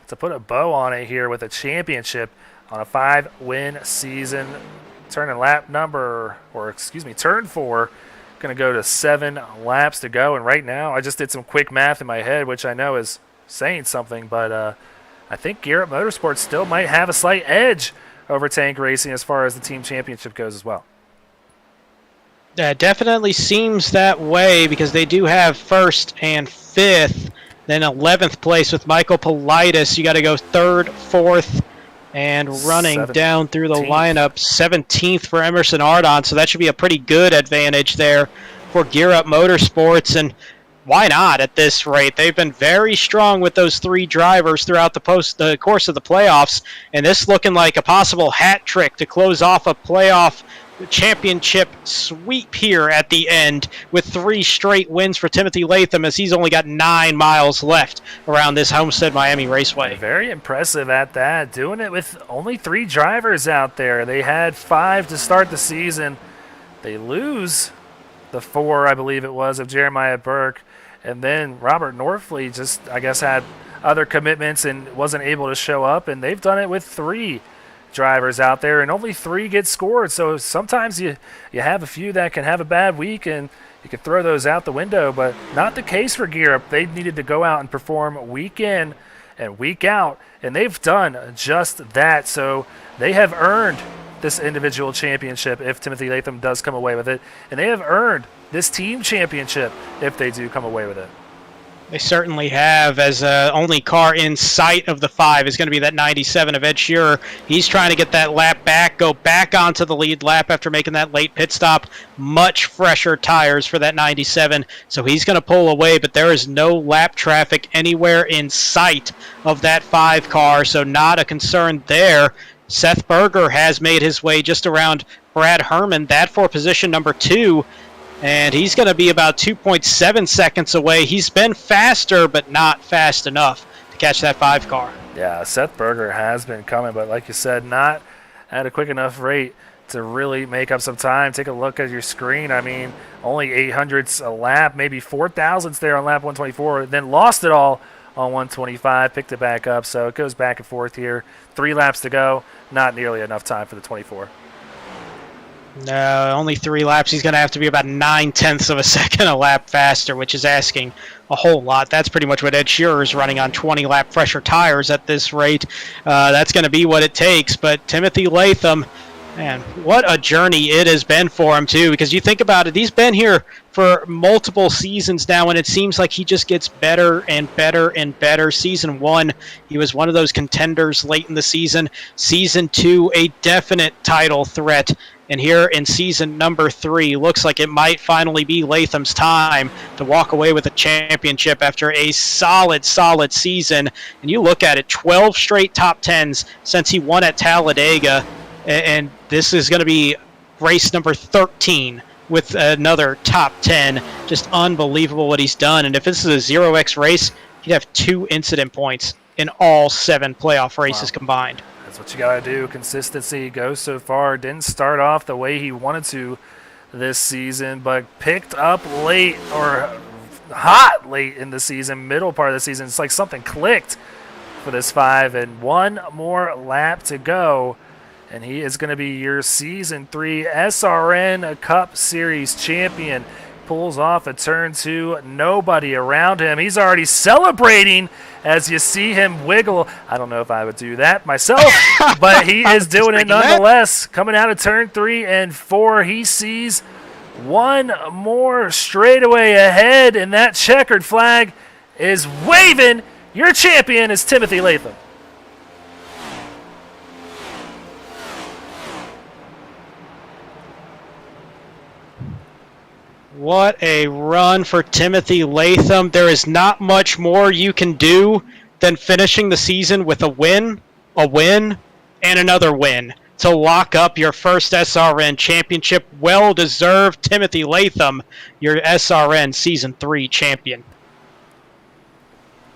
to put a bow on it here with a championship on a 5-win season. Turn 4. Going to go to 7 laps to go. And right now, I just did some quick math in my head, which I know is saying something, but I think Gear Up Motorsports still might have a slight edge over Tank Racing as far as the team championship goes as well. That definitely seems that way because they do have 1st and 5th, then 11th place with Michael Politis. You got to go 3rd, 4th, and running 17th. down through the lineup, 17th for Emerson Ardon. So that should be a pretty good advantage there for Gear Up Motorsports. And why not at this rate? They've been very strong with those 3 drivers throughout the course of the playoffs, and this looking like a possible hat trick to close off a playoff championship sweep here at the end with 3 straight wins for Timothy Latham, as he's only got 9 miles left around this Homestead Miami Raceway. Very impressive at that, doing it with only 3 drivers out there. They had 5 to start the season. They lose the 4, I believe it was, of Jeremiah Burke. And then Robert Norfleet just, I guess, had other commitments and wasn't able to show up. And they've done it with 3 drivers out there, and only 3 get scored. So sometimes you have a few that can have a bad week, and you can throw those out the window. But not the case for Gear Up. They needed to go out and perform week in and week out, and they've done just that. So they have earned this individual championship if Timothy Latham does come away with it, and they have earned this team championship if they do come away with it. They certainly have, as only car in sight of the 5 is going to be that 97 of Ed Shearer. He's trying to get that lap back, go back onto the lead lap after making that late pit stop. Much fresher tires for that 97, so he's going to pull away, but there is no lap traffic anywhere in sight of that 5 car, so not a concern there. Seth Berger has made his way just around Brad Herman, that for position number 2. And he's going to be about 2.7 seconds away. He's been faster, but not fast enough to catch that 5 car. Yeah, Seth Berger has been coming, but like you said, not at a quick enough rate to really make up some time. Take a look at your screen. I mean, only 800ths a lap, maybe 4,000ths there on lap 124, then lost it all on 125, picked it back up. So it goes back and forth here. 3 laps to go, not nearly enough time for the 24. No, only 3 laps. He's going to have to be about 9/10 of a second a lap faster, which is asking a whole lot. That's pretty much what Ed Shearer is running on 20-lap fresher tires at this rate. That's going to be what it takes. But Timothy Latham, man, what a journey it has been for him, too, because you think about it, he's been here for multiple seasons now, and it seems like he just gets better and better and better. Season 1, he was one of those contenders late in the season. Season 2, a definite title threat. And here in season number 3, looks like it might finally be Latham's time to walk away with a championship after a solid season. And you look at it, 12 straight top 10s since he won at Talladega. And this is going to be race number 13 with another top 10. Just unbelievable what he's done. And if this is a 0x race, he'd have 2 incident points in all 7 playoff races combined. That's what you got to do. Consistency goes so far. Didn't start off the way he wanted to this season, but picked up late or hot late in the season, middle part of the season. It's like something clicked for this 5, and 1 more lap to go, and he is going to be your Season 3 SRN Cup Series champion. Pulls off a turn 2, nobody around him. He's already celebrating as you see him wiggle. I don't know if I would do that myself, but he is doing it nonetheless. Coming out of turn 3 and 4, he sees 1 more straightaway ahead, and that checkered flag is waving. Your champion is Timothy Latham. What a run for Timothy Latham. There is not much more you can do than finishing the season with a win, and another win to lock up your first SRN championship. Well-deserved, Timothy Latham, your SRN Season 3 champion.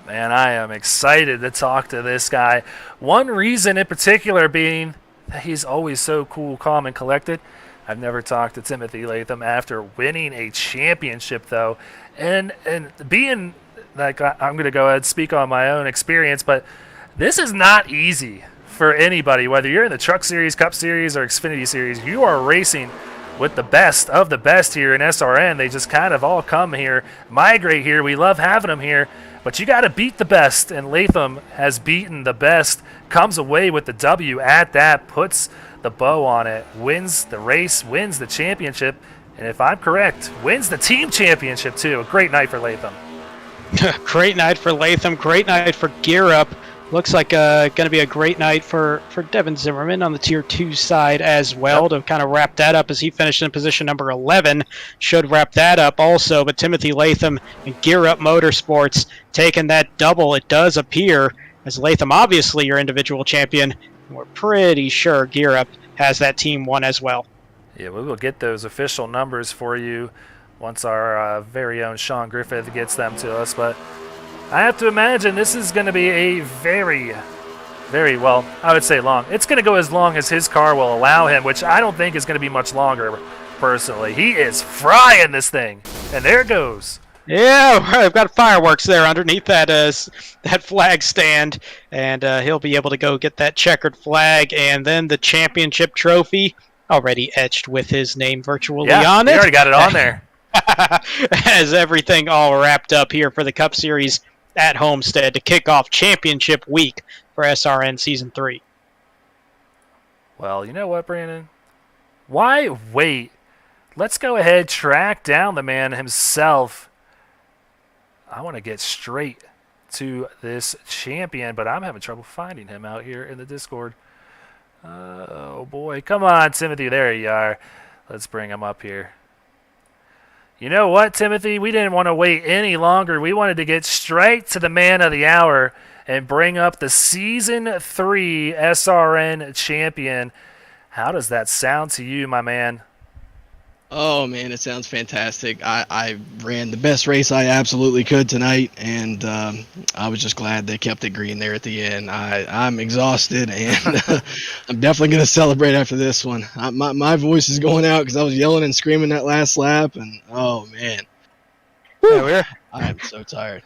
Man, I am excited to talk to this guy. One reason in particular being He's always so cool, calm, and collected. I've never talked to Timothy Latham after winning a championship, though. And being like, I'm going to go ahead and speak on my own experience, but this is not easy for anybody, whether you're in the Truck Series, Cup Series, or Xfinity Series. You are racing with the best of the best here in SRN. They just kind of all come here, migrate here. We love having them here, but you got to beat the best, and Latham has beaten the best, comes away with the W at that, puts the bow on it, wins the race, wins the championship, and if I'm correct, wins the team championship too. A great night for Latham. Great night for Latham. Great night for Gear Up. Looks like going to be a great night for Devin Zimmerman on the Tier 2 side as well, to kind of wrap that up as he finished in position number 11. Should wrap that up also, but Timothy Latham and Gear Up Motorsports taking that double, it does appear, as Latham obviously your individual champion. We're pretty sure Gear Up has that team one as well. Yeah, we will get those official numbers for you once our very own Sean Griffith gets them to us, but I have to imagine this is going to be a very, very, well, I would say long. It's going to go as long as his car will allow him, which I don't think is going to be much longer, personally. He is frying this thing, and there it goes. Yeah, I've got fireworks there underneath that that flag stand, and he'll be able to go get that checkered flag, and then the championship trophy already etched with his name virtually on it. Yeah, already got it on there. As everything all wrapped up here for the Cup Series at Homestead to kick off championship week for SRN Season 3. Well, you know what, Brandon? Why wait? Let's go ahead, track down the man himself. I want to get straight to this champion, but I'm having trouble finding him out here in the Discord. Oh, boy. Come on, Timothy. There you are. Let's bring him up here. You know what, Timothy? We didn't want to wait any longer. We wanted to get straight to the man of the hour and bring up the Season 3 SRN champion. How does that sound to you, my man? Oh, man, it sounds fantastic. I ran the best race I absolutely could tonight, and I was just glad they kept it green there at the end. I'm exhausted, and I'm definitely going to celebrate after this one. My voice is going out because I was yelling and screaming that last lap, and oh, man. Yeah, I am so tired.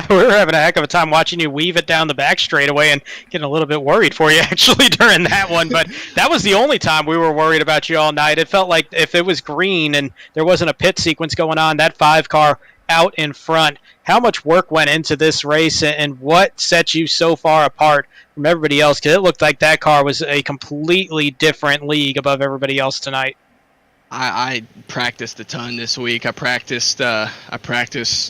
we were having a heck of a time watching you weave it down the back straightaway and getting a little bit worried for you actually during that one. But that was the only time we were worried about you all night. It felt like if it was green and there wasn't a pit sequence going on, that 5 car out in front. How much work went into this race, and what set you so far apart from everybody else? Because it looked like that car was a completely different league above everybody else tonight. I practiced a ton this week. I practiced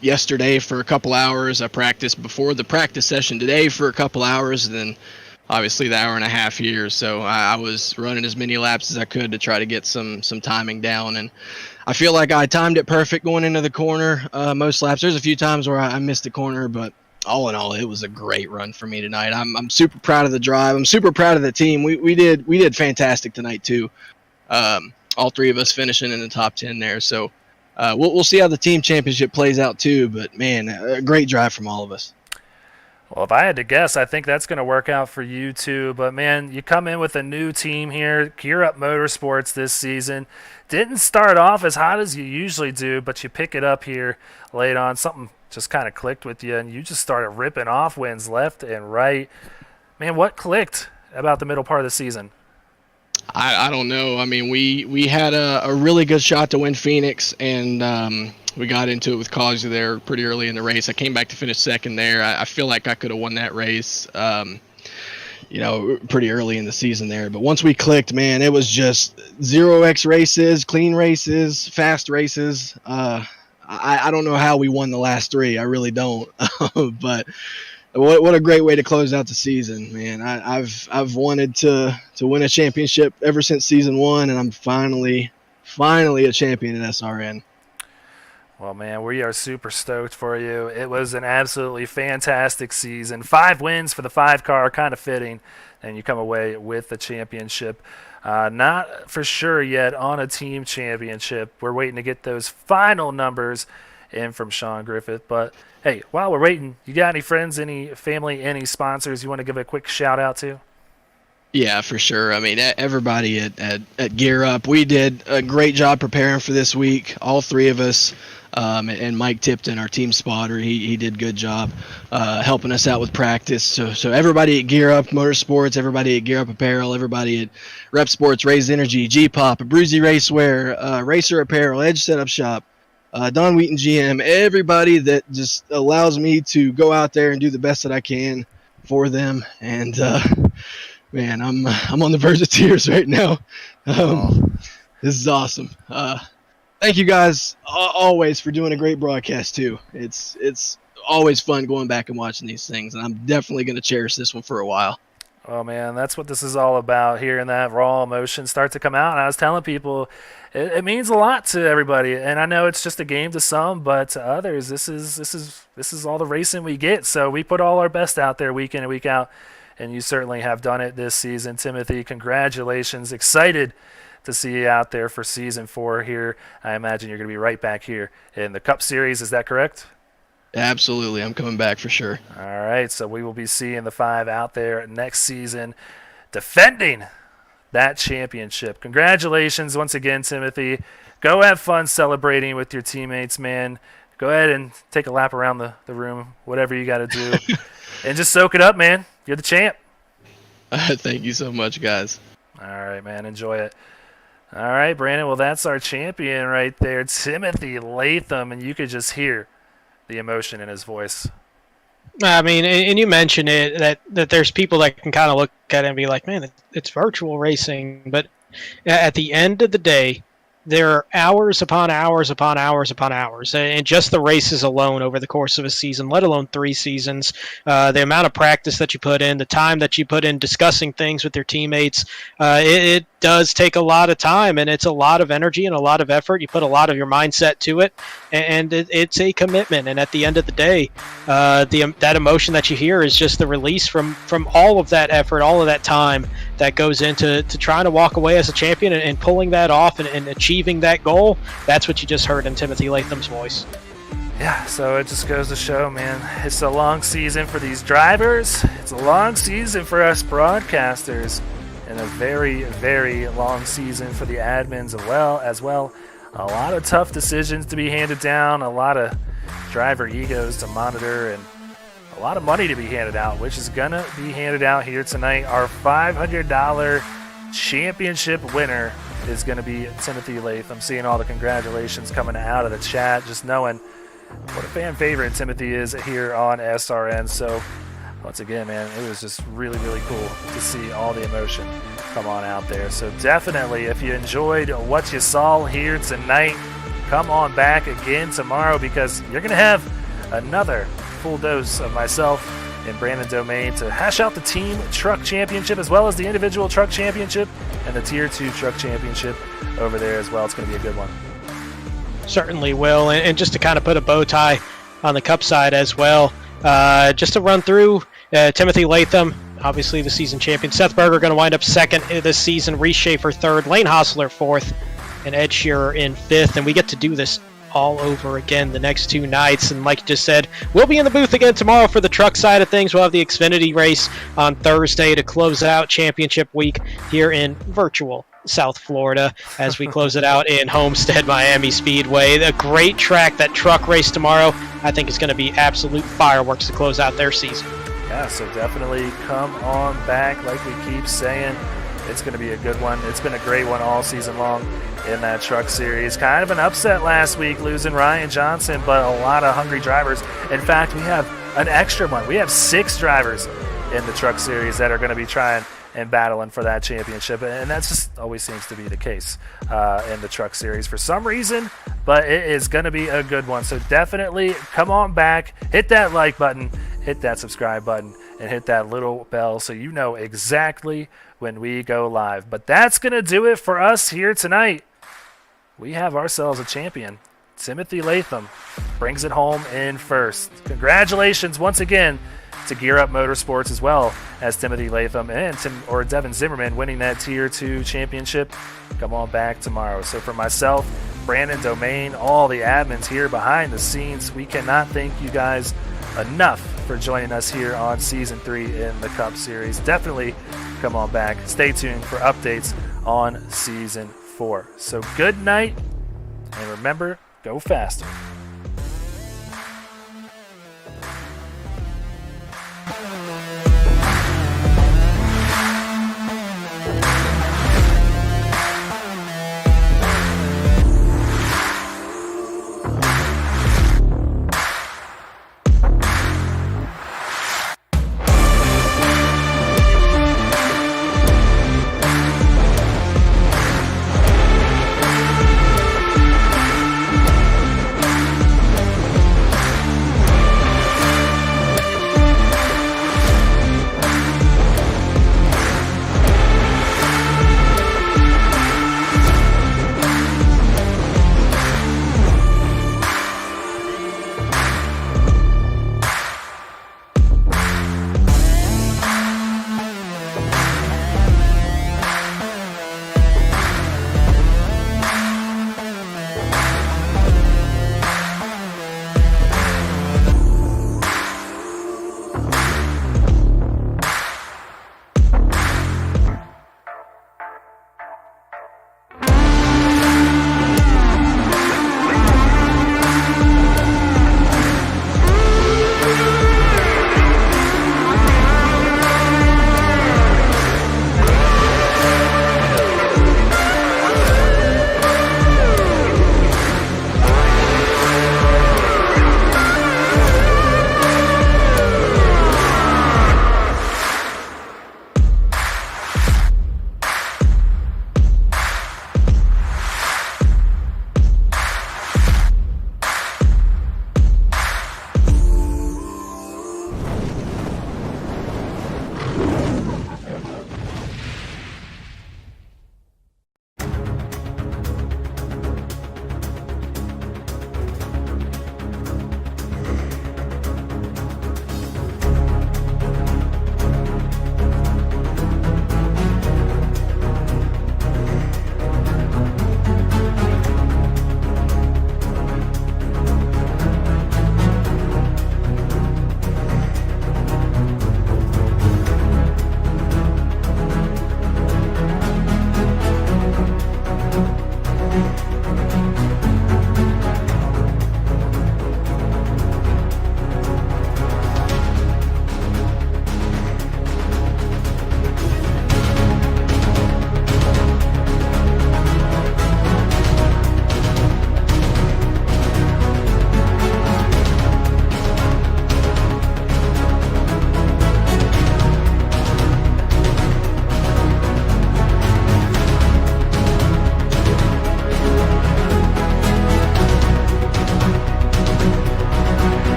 yesterday for a couple hours. I practiced before the practice session today for a couple hours, and then obviously the hour and a half here. So I was running as many laps as I could to try to get some timing down, and I feel like I timed it perfect going into the corner most laps. There's a few times where I missed the corner, but all in all, it was a great run for me tonight. I'm super proud of the drive. I'm super proud of the team. We did fantastic tonight too. All 3 of us finishing in the top 10 there. So we'll see how the team championship plays out too. But, man, a great drive from all of us. Well, if I had to guess, I think that's going to work out for you too. But, man, you come in with a new team here, Gear Up Motorsports this season. Didn't start off as hot as you usually do, but you pick it up here late on. Something just kind of clicked with you, and you just started ripping off wins left and right. Man, what clicked about the middle part of the season? I don't know. I mean, we had a really good shot to win Phoenix, and we got into it with Causey there pretty early in the race. I came back to finish second there. I feel like I could have won that race, pretty early in the season there. But once we clicked, man, it was just 0x races, clean races, fast races. I don't know how we won the last 3. I really don't. But what a great way to close out the season, man. I've wanted to win a championship ever since season 1, and I'm finally a champion in SRN. Well, man, we are super stoked for you. It was an absolutely fantastic season. 5 wins for the 5 car, kind of fitting, and you come away with the championship. Not for sure yet on a team championship. We're waiting to get those final numbers in from Sean Griffith, but hey, while we're waiting, you got any friends, any family, any sponsors you want to give a quick shout out to? Yeah, for sure. I mean, everybody at Gear Up, we did a great job preparing for this week. All three of us, and Mike Tipton, our team spotter, he did a good job helping us out with practice. So everybody at Gear Up Motorsports, everybody at Gear Up Apparel, everybody at Rep Sports, Raised Energy, G-Pop, Bruzy Racewear, Racer Apparel, Edge Setup Shop, Don Wheaton GM, everybody that just allows me to go out there and do the best that I can for them. And man, I'm on the verge of tears right now. This is awesome. Thank you guys always for doing a great broadcast too. It's always fun going back and watching these things, and I'm definitely going to cherish this one for a while. Oh, man, that's what this is all about, hearing that raw emotion start to come out. And I was telling people it means a lot to everybody. And I know it's just a game to some, but to others, this is all the racing we get. So we put all our best out there week in and week out, and you certainly have done it this season. Timothy, congratulations. Excited to see you out there for Season 4 here. I imagine you're going to be right back here in the Cup Series. Is that correct? Absolutely. I'm coming back for sure. All right, so we will be seeing the 5 out there next season defending that championship. Congratulations once again, Timothy. Go have fun celebrating with your teammates, man. Go ahead and take a lap around the room, whatever you got to do, and just soak it up, man. You're the champ. Thank you so much, guys. All right, man. Enjoy it. All right, Brandon. Well, that's our champion right there, Timothy Latham, and you could just hear the emotion in his voice. I mean, and you mentioned it, that there's people that can kind of look at it and be like, man, it's virtual racing. But at the end of the day, there are hours upon hours upon hours upon hours, and just the races alone over the course of a season, let alone 3 seasons, the amount of practice that you put in, the time that you put in discussing things with your teammates, it does take a lot of time, and it's a lot of energy and a lot of effort. You put a lot of your mindset to it, and it's a commitment. And at the end of the day, that emotion that you hear is just the release from all of that effort, all of that time that goes into trying to walk away as a champion and pulling that off and achieving that goal. That's what you just heard in Timothy Latham's voice. Yeah, so it just goes to show, man, it's a long season for these drivers. It's a long season for us broadcasters, and a very, very long season for the admins as well. A lot of tough decisions to be handed down, a lot of driver egos to monitor, and a lot of money to be handed out, which is going to be handed out here tonight. Our $500 championship winner is going to be Timothy Latham. Seeing all the congratulations coming out of the chat, just knowing what a fan favorite Timothy is here on SRN. So once again, man, it was just really, really cool to see all the emotion come on out there. So definitely, if you enjoyed what you saw here tonight, come on back again tomorrow, because you're going to have another full dose of myself and Brandon Domain to hash out the team truck championship, as well as the individual truck championship and the tier 2 truck championship over there as well. It's going to be a good one. Certainly will. And just to kind of put a bow tie on the Cup side as well, just to run through Timothy Latham, obviously the season champion. Seth Berger going to wind up second this season, Reese Schaefer third, Lane Hostler fourth, and Ed Shearer in fifth. And we get to do this all over again the next 2 nights. And like you just said, we'll be in the booth again tomorrow for the truck side of things. We'll have the Xfinity race on Thursday to close out championship week here in virtual South Florida as we close it out in Homestead Miami Speedway. A great track. That truck race tomorrow, I think, is going to be absolute fireworks to close out their season. Yeah, so definitely come on back. Like we keep saying, it's going to be a good one. It's been a great one all season long in that truck series. Kind of an upset last week, losing Ryan Johnson, but a lot of hungry drivers. In fact, we have an extra one. We have 6 drivers in the truck series that are going to be trying and battling for that championship, and that just always seems to be the case in the truck series for some reason, but it is going to be a good one. So definitely come on back, hit that like button, hit that subscribe button, and hit that little bell so you know exactly when we go live. But that's going to do it for us here tonight. We have ourselves a champion. Timothy Latham brings it home in first. Congratulations once again to Gear Up Motorsports, as well as Timothy Latham and Devin Zimmerman winning that Tier 2 championship. Come on back tomorrow. So for myself, Brandon Domain, all the admins here behind the scenes, we cannot thank you guys enough for joining us here on Season 3 in the Cup Series. Definitely come on back. Stay tuned for updates on Season 4. So good night, and remember, go faster.